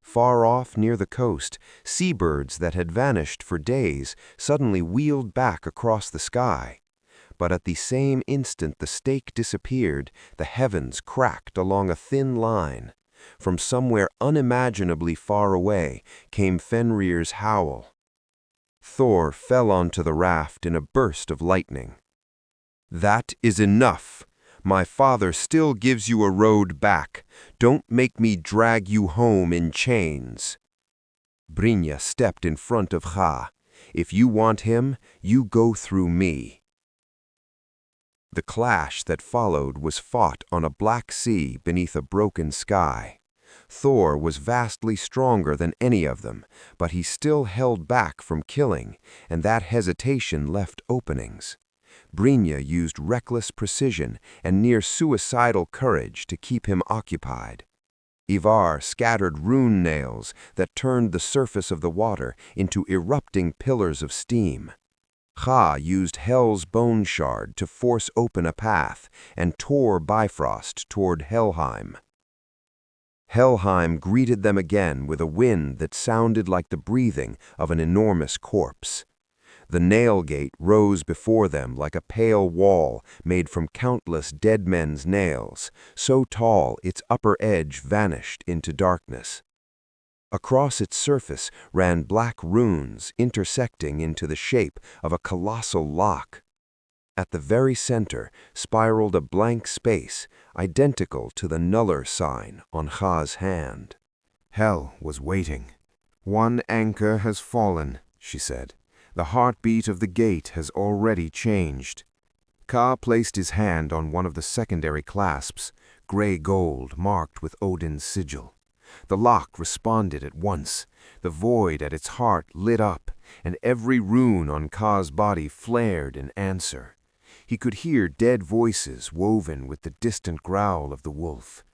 Far off near the coast, seabirds that had vanished for days suddenly wheeled back across the sky. But at the same instant the stake disappeared, the heavens cracked along a thin line. From somewhere unimaginably far away came Fenrir's howl. Thor fell onto the raft in a burst of lightning. "That is enough. My father still gives you a road back. Don't make me drag you home in chains." Brynja stepped in front of Kha. "If you want him, you go through me." The clash that followed was fought on a black sea beneath a broken sky. Thor was vastly stronger than any of them, but he still held back from killing, and that hesitation left openings. Brynja used reckless precision and near-suicidal courage to keep him occupied. Ivar scattered rune nails that turned the surface of the water into erupting pillars of steam. Kha used Hel's bone shard to force open a path and tore Bifrost toward Helheim. Helheim greeted them again with a wind that sounded like the breathing of an enormous corpse. The nail gate rose before them like a pale wall made from countless dead men's nails, so tall its upper edge vanished into darkness. Across its surface ran black runes intersecting into the shape of a colossal lock. At the very center spiraled a blank space, identical to the nuller sign on Kha's hand. Hel was waiting. "One anchor has fallen," she said. "The heartbeat of the gate has already changed." Kha placed his hand on one of the secondary clasps, gray gold marked with Odin's sigil. The lock responded at once. The void at its heart lit up, and every rune on Kha's body flared in answer. He could hear dead voices woven with the distant growl of the wolf.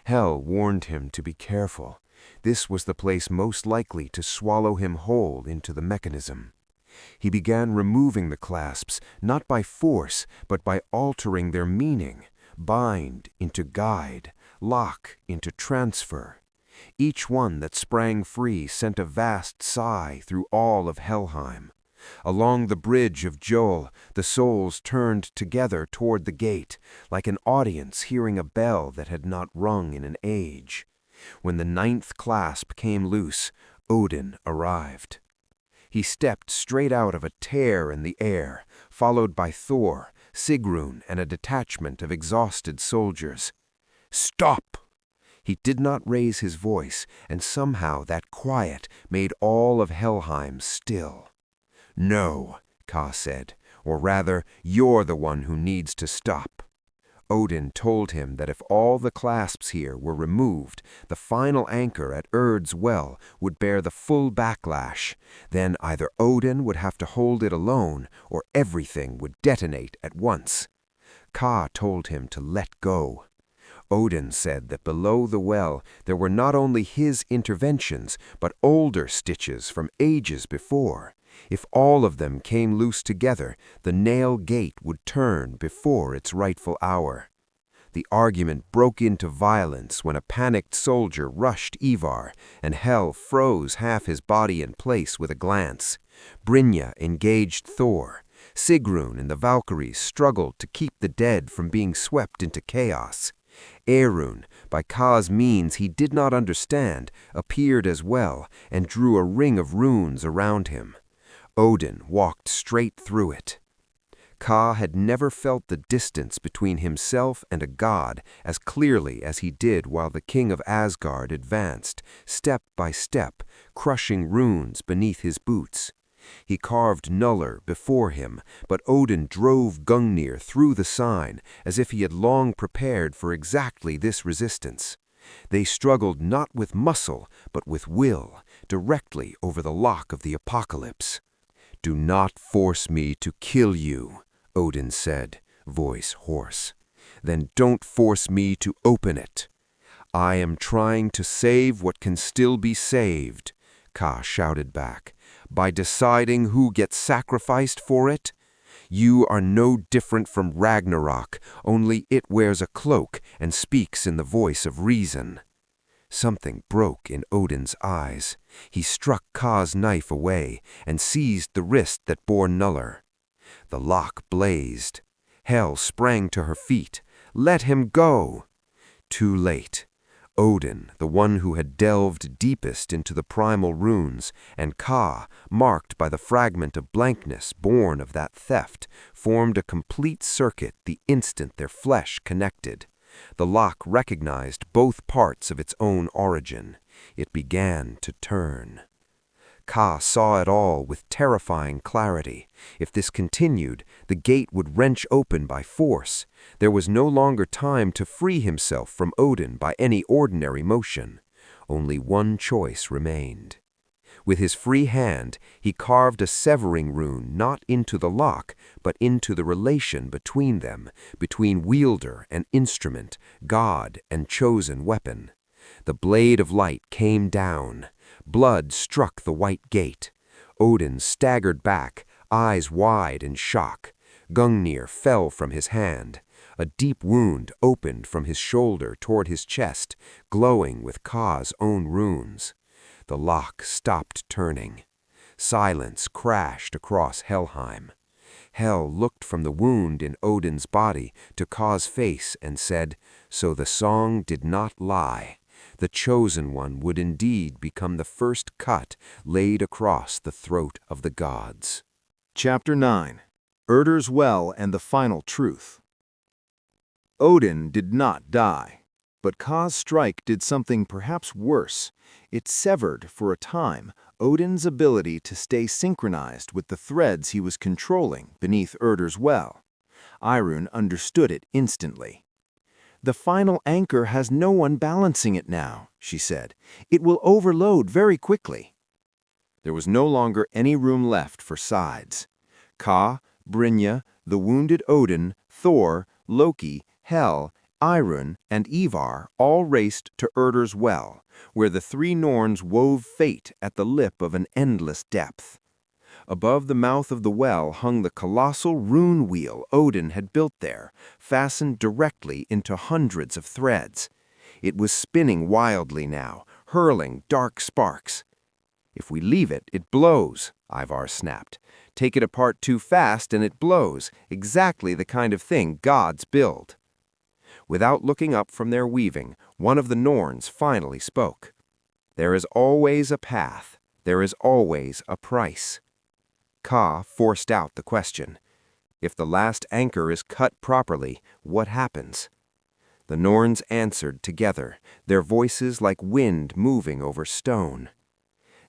Hel warned him to be careful. This was the place most likely to swallow him whole into the mechanism. He began removing the clasps, not by force, but by altering their meaning. Bind into guide, lock into transfer. Each one that sprang free sent a vast sigh through all of Helheim. Along the bridge of Joel, the souls turned together toward the gate, like an audience hearing a bell that had not rung in an age. When the 9th clasp came loose, Odin arrived. He stepped straight out of a tear in the air, followed by Thor, Sigrun, and a detachment of exhausted soldiers. "Stop!" He did not raise his voice, and somehow that quiet made all of Helheim still. "No," Kha said, "or rather, you're the one who needs to stop." Odin told him that if all the clasps here were removed, the final anchor at Urd's well would bear the full backlash. Then either Odin would have to hold it alone, or everything would detonate at once. Ka told him to let go. Odin said that below the well there were not only his interventions, but older stitches from ages before. If all of them came loose together, the nail gate would turn before its rightful hour. The argument broke into violence when a panicked soldier rushed Ivar, and Hel froze half his body in place with a glance. Brynja engaged Thor. Sigrun and the Valkyries struggled to keep the dead from being swept into chaos. Erun, by Ka's means he did not understand, appeared as well and drew a ring of runes around him. Odin walked straight through it. Ka had never felt the distance between himself and a god as clearly as he did while the king of Asgard advanced, step by step, crushing runes beneath his boots. He carved Nuller before him, but Odin drove Gungnir through the sign as if he had long prepared for exactly this resistance. They struggled not with muscle, but with will, directly over the lock of the apocalypse. "Do not force me to kill you," Odin said, voice hoarse. "Then don't force me to open it." "I am trying to save what can still be saved," Ka shouted back. "By deciding who gets sacrificed for it? You are no different from Ragnarok, only it wears a cloak and speaks in the voice of reason." Something broke in Odin's eyes. He struck Ka's knife away and seized the wrist that bore Nuller. The lock blazed. Hel sprang to her feet. "Let him go!" Too late. Odin, the one who had delved deepest into the primal runes, and Ka, marked by the fragment of blankness born of that theft, formed a complete circuit the instant their flesh connected. The lock recognized both parts of its own origin. It began to turn. Ka saw it all with terrifying clarity. If this continued, the gate would wrench open by force. There was no longer time to free himself from Odin by any ordinary motion. Only one choice remained. With his free hand, he carved a severing rune not into the lock, but into the relation between them, between wielder and instrument, god and chosen weapon. The blade of light came down. Blood struck the white gate. Odin staggered back, eyes wide in shock. Gungnir fell from his hand. A deep wound opened from his shoulder toward his chest, glowing with Ka's own runes. The lock stopped turning. Silence crashed across Helheim. Hel looked from the wound in Odin's body to Ka's face and said, "So the song did not lie. The chosen one would indeed become the first cut laid across the throat of the gods." Chapter 9. Urdur's Well and the Final Truth. Odin did not die. But Ka's strike did something perhaps worse. It severed, for a time, Odin's ability to stay synchronized with the threads he was controlling beneath Urdur's well. Irun understood it instantly. "The final anchor has no one balancing it now," she said. "It will overload very quickly." There was no longer any room left for sides. Ka, Brynja, the wounded Odin, Thor, Loki, Hel, Irun, and Ivar all raced to Urdur's well, where the three Norns wove fate at the lip of an endless depth. Above the mouth of the well hung the colossal rune wheel Odin had built there, fastened directly into hundreds of threads. It was spinning wildly now, hurling dark sparks. "If we leave it, it blows," Ivar snapped. "Take it apart too fast and it blows, exactly the kind of thing gods build." Without looking up from their weaving, one of the Norns finally spoke. "There is always a path. There is always a price." Ka forced out the question. "If the last anchor is cut properly, what happens?" The Norns answered together, their voices like wind moving over stone.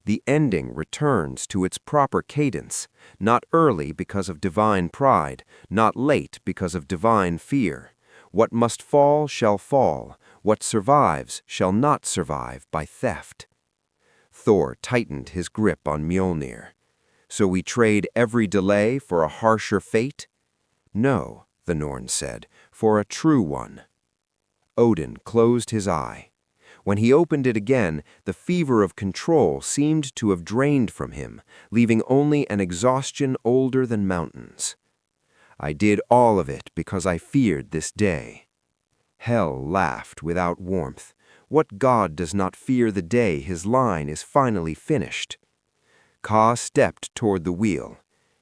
"The ending returns to its proper cadence, not early because of divine pride, not late because of divine fear. What must fall shall fall. What survives shall not survive by theft. Thor tightened his grip on Mjolnir. So we trade every delay for a harsher fate? No, the Norn said, for a true one. Odin closed his eye. When he opened it again, the fever of control seemed to have drained from him, leaving only an exhaustion older than mountains. I did all of it because I feared this day. Hel laughed without warmth. What god does not fear the day his line is finally finished? Ka stepped toward the wheel.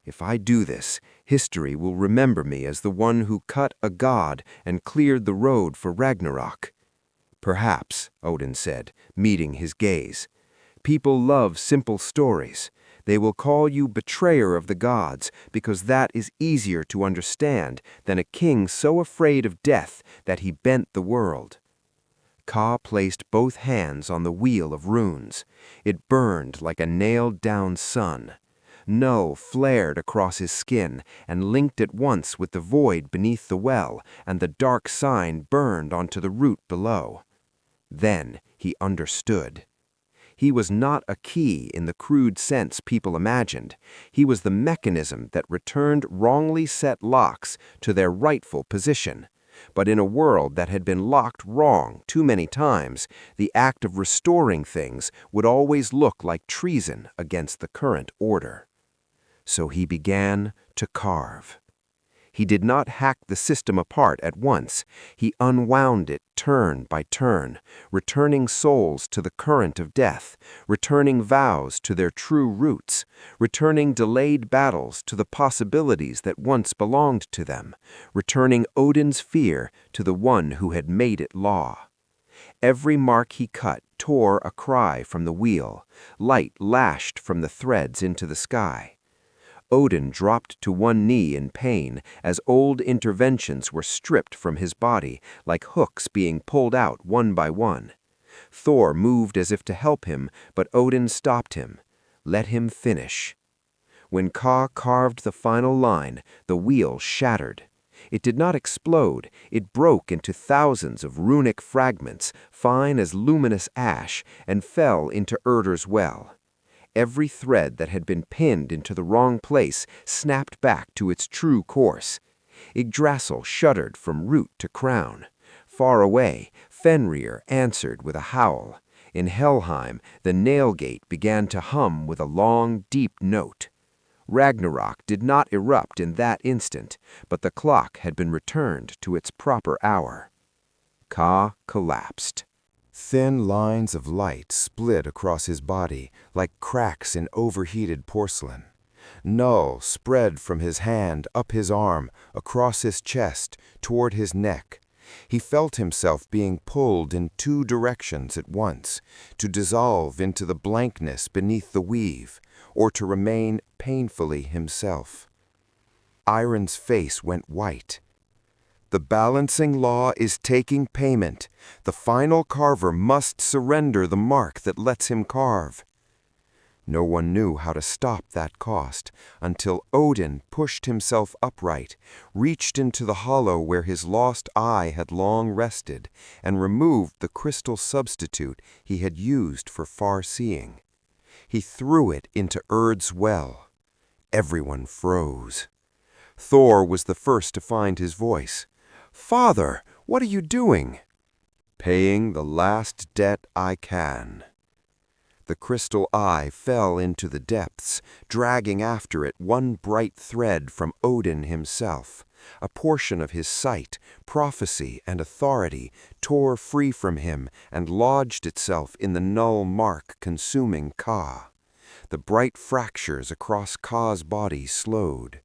If I do this, history will remember me as the one who cut a god and cleared the road for Ragnarok. Perhaps, Odin said, meeting his gaze. People love simple stories. They will call you betrayer of the gods because that is easier to understand than a king so afraid of death that he bent the world. Ka placed both hands on the wheel of runes. It burned like a nailed-down sun. Null flared across his skin and linked at once with the void beneath the well, and the dark sign burned onto the root below. Then he understood. He was not a key in the crude sense people imagined. He was the mechanism that returned wrongly set locks to their rightful position. But in a world that had been locked wrong too many times, the act of restoring things would always look like treason against the current order. So he began to carve. He did not hack the system apart at once. He unwound it turn by turn, returning souls to the current of death, returning vows to their true roots, returning delayed battles to the possibilities that once belonged to them, returning Odin's fear to the one who had made it law. Every mark he cut tore a cry from the wheel. Light lashed from the threads into the sky. Odin dropped to one knee in pain as old interventions were stripped from his body, like hooks being pulled out one by one. Thor moved as if to help him, but Odin stopped him. Let him finish. When Ka carved the final line, the wheel shattered. It did not explode. It broke into thousands of runic fragments, fine as luminous ash, and fell into Urdr's well. Every thread that had been pinned into the wrong place snapped back to its true course. Yggdrasil shuddered from root to crown. Far away, Fenrir answered with a howl. In Helheim, the nail gate began to hum with a long, deep note. Ragnarok did not erupt in that instant, but the clock had been returned to its proper hour. Ka collapsed. Thin lines of light split across his body like cracks in overheated porcelain. Null spread from his hand up his arm, across his chest, toward his neck. He felt himself being pulled in two directions at once, to dissolve into the blankness beneath the weave, or to remain painfully himself. Iron's face went white. The balancing law is taking payment. The final carver must surrender the mark that lets him carve. No one knew how to stop that cost until Odin pushed himself upright, reached into the hollow where his lost eye had long rested, and removed the crystal substitute he had used for far-seeing. He threw it into Urd's well. Everyone froze. Thor was the first to find his voice. "Father, what are you doing?" "Paying the last debt I can." The crystal eye fell into the depths, dragging after it one bright thread from Odin himself. A portion of his sight, prophecy, and authority tore free from him and lodged itself in the null mark consuming Ka. The bright fractures across Ka's body slowed.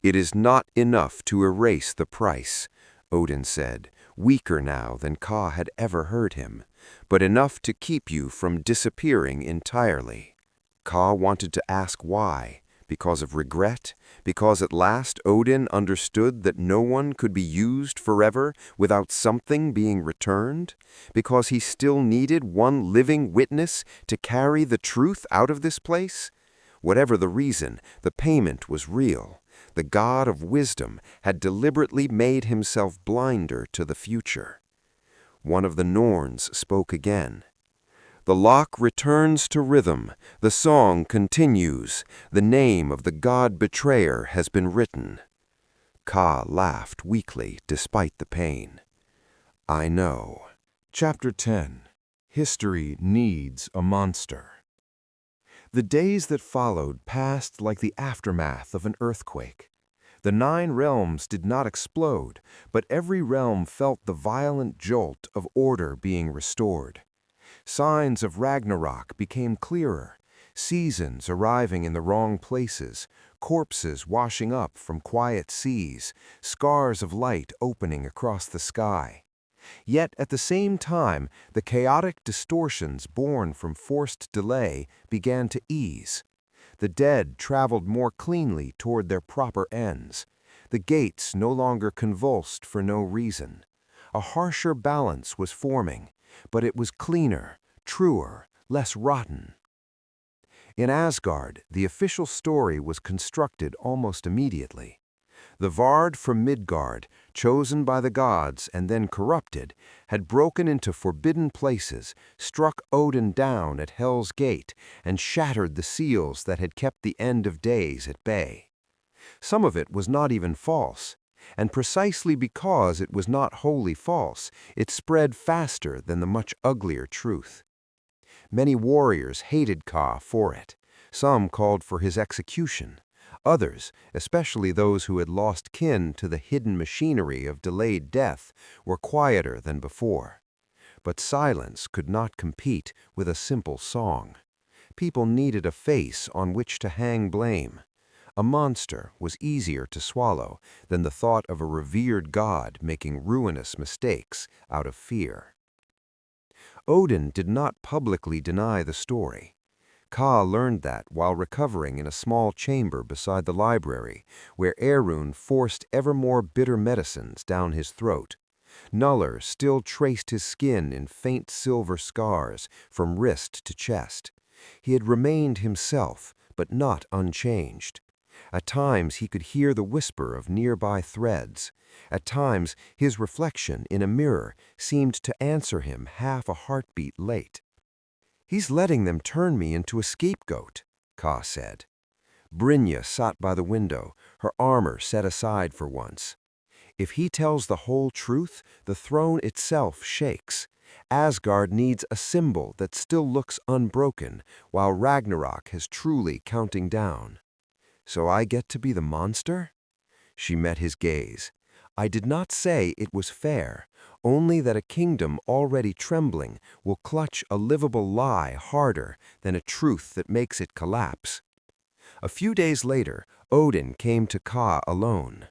"It is not enough to erase the price," Odin said, weaker now than Ka had ever heard him, "but enough to keep you from disappearing entirely." Ka wanted to ask why. Because of regret? Because at last Odin understood that no one could be used forever without something being returned? Because he still needed one living witness to carry the truth out of this place? Whatever the reason, the payment was real. The god of wisdom had deliberately made himself blinder to the future. One of the Norns spoke again. The lock returns to rhythm, the song continues, the name of the god-betrayer has been written. Kha laughed weakly despite the pain. I know. Chapter 10. History Needs a Monster. The days that followed passed like the aftermath of an earthquake. The 9 realms did not explode, but every realm felt the violent jolt of order being restored. Signs of Ragnarok became clearer, seasons arriving in the wrong places, corpses washing up from quiet seas, scars of light opening across the sky. Yet at the same time, the chaotic distortions born from forced delay began to ease. The dead traveled more cleanly toward their proper ends. The gates no longer convulsed for no reason. A harsher balance was forming, but it was cleaner, truer, less rotten. In Asgard, the official story was constructed almost immediately. The Vard from Midgard, chosen by the gods and then corrupted, had broken into forbidden places, struck Odin down at Hell's Gate, and shattered the seals that had kept the end of days at bay. Some of it was not even false, and precisely because it was not wholly false, it spread faster than the much uglier truth. Many warriors hated Kha for it. Some called for his execution. Others, especially those who had lost kin to the hidden machinery of delayed death, were quieter than before. But silence could not compete with a simple song. People needed a face on which to hang blame. A monster was easier to swallow than the thought of a revered god making ruinous mistakes out of fear. Odin did not publicly deny the story. Kha learned that while recovering in a small chamber beside the library, where Rune forced ever more bitter medicines down his throat. Nuller still traced his skin in faint silver scars from wrist to chest. He had remained himself, but not unchanged. At times he could hear the whisper of nearby threads. At times his reflection in a mirror seemed to answer him half a heartbeat late. "He's letting them turn me into a scapegoat," Kha said. Brynja sat by the window, her armor set aside for once. If he tells the whole truth, the throne itself shakes. Asgard needs a symbol that still looks unbroken, while Ragnarok is truly counting down. "So I get to be the monster?" She met his gaze. "I did not say it was fair, only that a kingdom already trembling will clutch a livable lie harder than a truth that makes it collapse." A few days later, Odin came to Kha alone.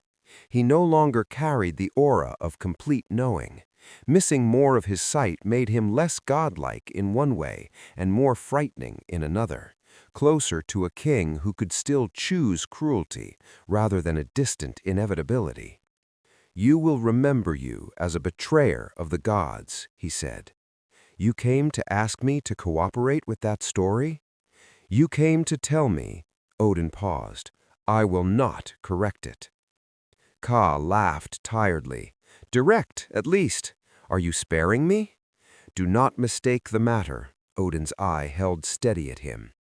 He no longer carried the aura of complete knowing. Missing more of his sight made him less godlike in one way and more frightening in another, closer to a king who could still choose cruelty rather than a distant inevitability. "You will remember you as a betrayer of the gods," he said. "You came to ask me to cooperate with that story? You came to tell me," Odin paused, "I will not correct it." Kha laughed tiredly. "Direct, at least. Are you sparing me?" "Do not mistake the matter," Odin's eye held steady at him.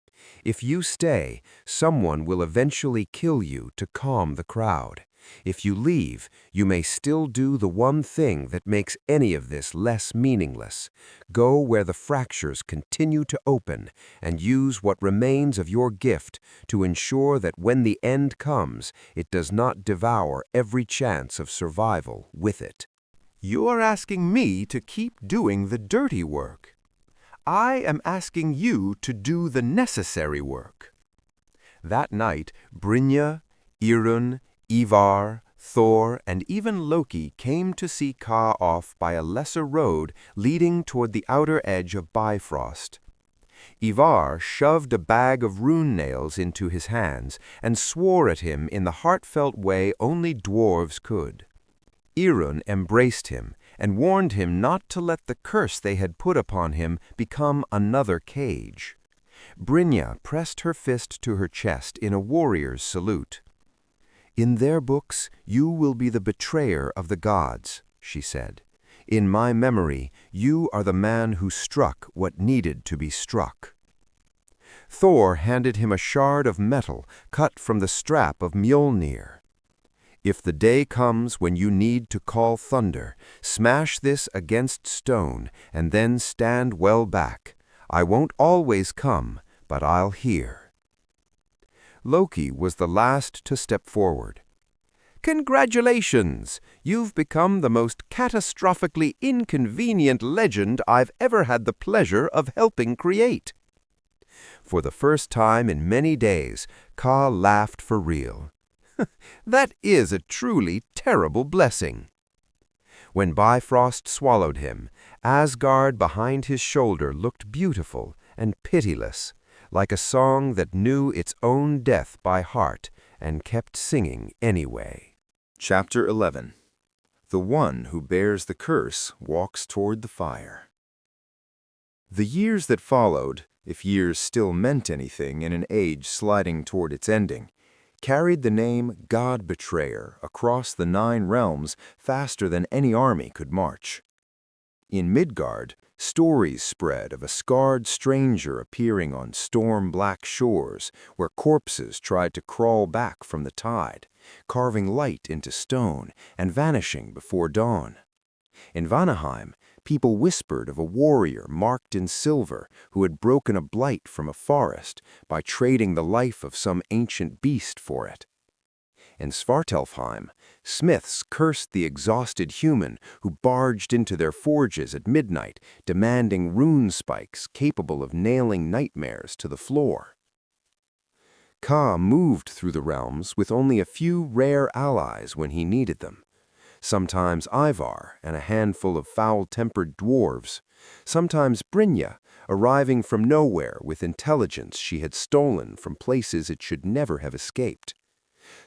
"If you stay, someone will eventually kill you to calm the crowd. If you leave, you may still do the one thing that makes any of this less meaningless. Go where the fractures continue to open and use what remains of your gift to ensure that when the end comes, it does not devour every chance of survival with it." "You are asking me to keep doing the dirty work. I am asking you to do the necessary work." That night, Brynja, Irun, Ivar, Thor, and even Loki came to see Kha off by a lesser road leading toward the outer edge of Bifrost. Ivar shoved a bag of rune nails into his hands and swore at him in the heartfelt way only dwarves could. Irun embraced him and warned him not to let the curse they had put upon him become another cage. Brynja pressed her fist to her chest in a warrior's salute. "In their books, you will be the betrayer of the gods," she said. "In my memory, you are the man who struck what needed to be struck." Thor handed him a shard of metal cut from the strap of Mjolnir. "If the day comes when you need to call thunder, smash this against stone and then stand well back. I won't always come, but I'll hear." Loki was the last to step forward. "Congratulations! You've become the most catastrophically inconvenient legend I've ever had the pleasure of helping create." For the first time in many days, Ka laughed for real. "That is a truly terrible blessing." When Bifrost swallowed him, Asgard behind his shoulder looked beautiful and pitiless, like a song that knew its own death by heart and kept singing anyway. Chapter 11. The one who bears the curse walks toward the fire. The years that followed, if years still meant anything in an age sliding toward its ending, carried the name God Betrayer across the 9 realms faster than any army could march. In Midgard, stories spread of a scarred stranger appearing on storm-black shores where corpses tried to crawl back from the tide, carving light into stone and vanishing before dawn. In Vanaheim, people whispered of a warrior marked in silver who had broken a blight from a forest by trading the life of some ancient beast for it. In Svartalfheim, smiths cursed the exhausted human who barged into their forges at midnight, demanding rune spikes capable of nailing nightmares to the floor. Ka moved through the realms with only a few rare allies when he needed them. Sometimes Ivar and a handful of foul-tempered dwarves, sometimes Brynja, arriving from nowhere with intelligence she had stolen from places it should never have escaped.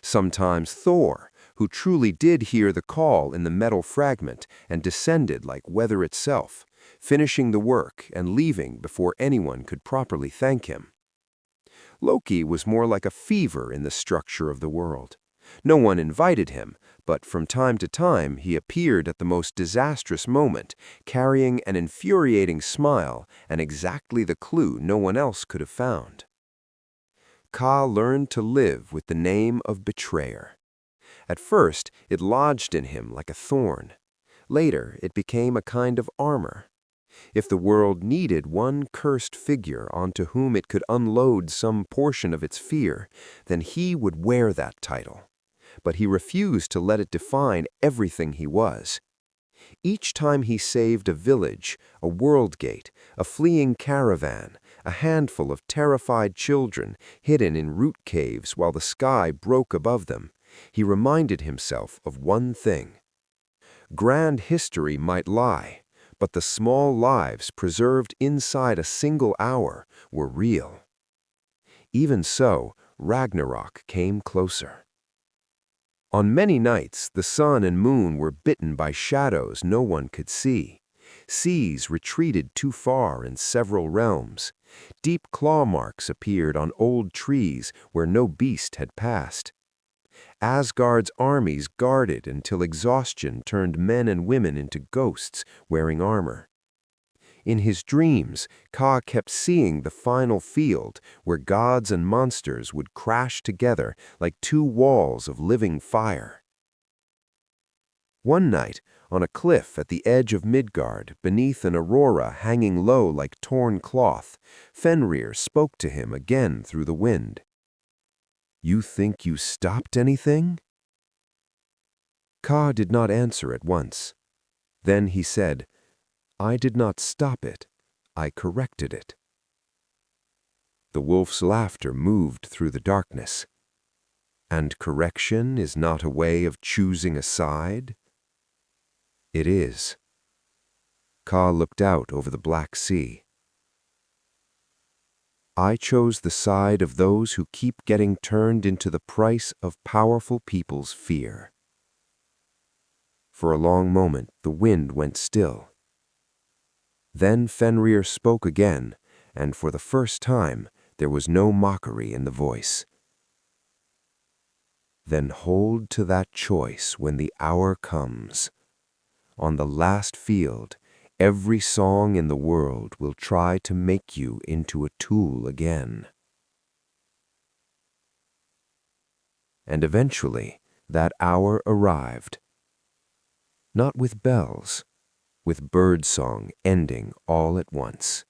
Sometimes Thor, who truly did hear the call in the metal fragment and descended like weather itself, finishing the work and leaving before anyone could properly thank him. Loki was more like a fever in the structure of the world. No one invited him, but from time to time he appeared at the most disastrous moment, carrying an infuriating smile and exactly the clue no one else could have found. Ka learned to live with the name of Betrayer. At first, it lodged in him like a thorn. Later, it became a kind of armor. If the world needed one cursed figure onto whom it could unload some portion of its fear, then he would wear that title. But he refused to let it define everything he was. Each time he saved a village, a world gate, a fleeing caravan, a handful of terrified children hidden in root caves while the sky broke above them, he reminded himself of one thing. Grand history might lie, but the small lives preserved inside a single hour were real. Even so, Ragnarok came closer. On many nights, the sun and moon were bitten by shadows no one could see. Seas retreated too far in several realms. Deep claw marks appeared on old trees where no beast had passed. Asgard's armies guarded until exhaustion turned men and women into ghosts wearing armor. In his dreams, Ka kept seeing the final field where gods and monsters would crash together like 2 walls of living fire. One night, on a cliff at the edge of Midgard, beneath an aurora hanging low like torn cloth, Fenrir spoke to him again through the wind. "You think you stopped anything?" Ka did not answer at once. Then he said, "I did not stop it. I corrected it." The wolf's laughter moved through the darkness. "And correction is not a way of choosing a side?" "It is." Ka looked out over the Black Sea. "I chose the side of those who keep getting turned into the price of powerful people's fear." For a long moment, the wind went still. Then Fenrir spoke again, and for the first time, there was no mockery in the voice. Then hold to that choice when the hour comes. On the last field, every song in the world will try to make you into a tool again. And eventually, that hour arrived. Not with bells, with birdsong ending all at once.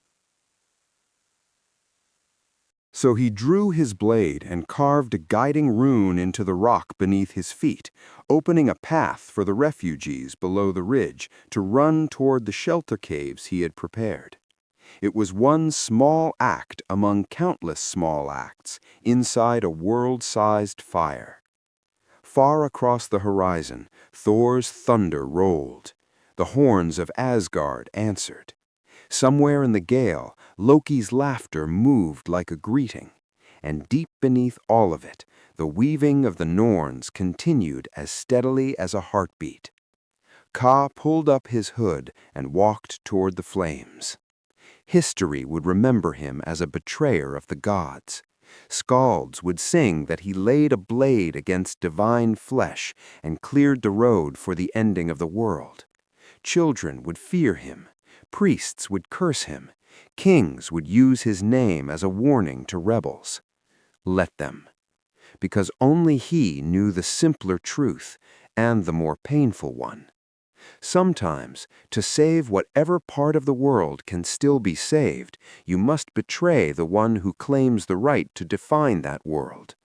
So he drew his blade and carved a guiding rune into the rock beneath his feet, opening a path for the refugees below the ridge to run toward the shelter caves he had prepared. It was one small act among countless small acts inside a world-sized fire. Far across the horizon, Thor's thunder rolled. The horns of Asgard answered. Somewhere in the gale, Loki's laughter moved like a greeting, and deep beneath all of it, the weaving of the Norns continued as steadily as a heartbeat. Ka pulled up his hood and walked toward the flames. History would remember him as a betrayer of the gods. Skalds would sing that he laid a blade against divine flesh and cleared the road for the ending of the world. Children would fear him. Priests would curse him. Kings would use his name as a warning to rebels. Let them. Because only he knew the simpler truth and the more painful one. Sometimes, to save whatever part of the world can still be saved, you must betray the one who claims the right to define that world.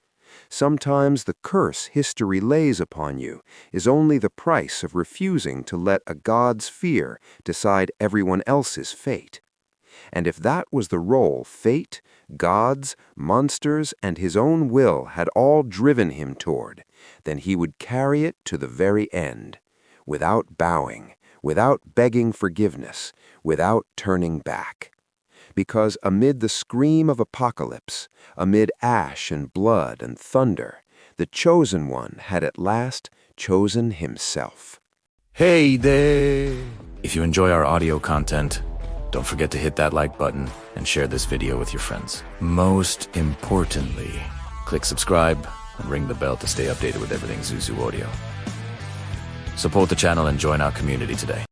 Sometimes the curse history lays upon you is only the price of refusing to let a god's fear decide everyone else's fate. And if that was the role fate, gods, monsters, and his own will had all driven him toward, then he would carry it to the very end, without bowing, without begging forgiveness, without turning back. Because amid the scream of apocalypse, amid ash and blood and thunder, the Chosen One had at last chosen himself. Hey there! If you enjoy our audio content, don't forget to hit that like button and share this video with your friends. Most importantly, click subscribe and ring the bell to stay updated with everything Zuzu Audio. Support the channel and join our community today.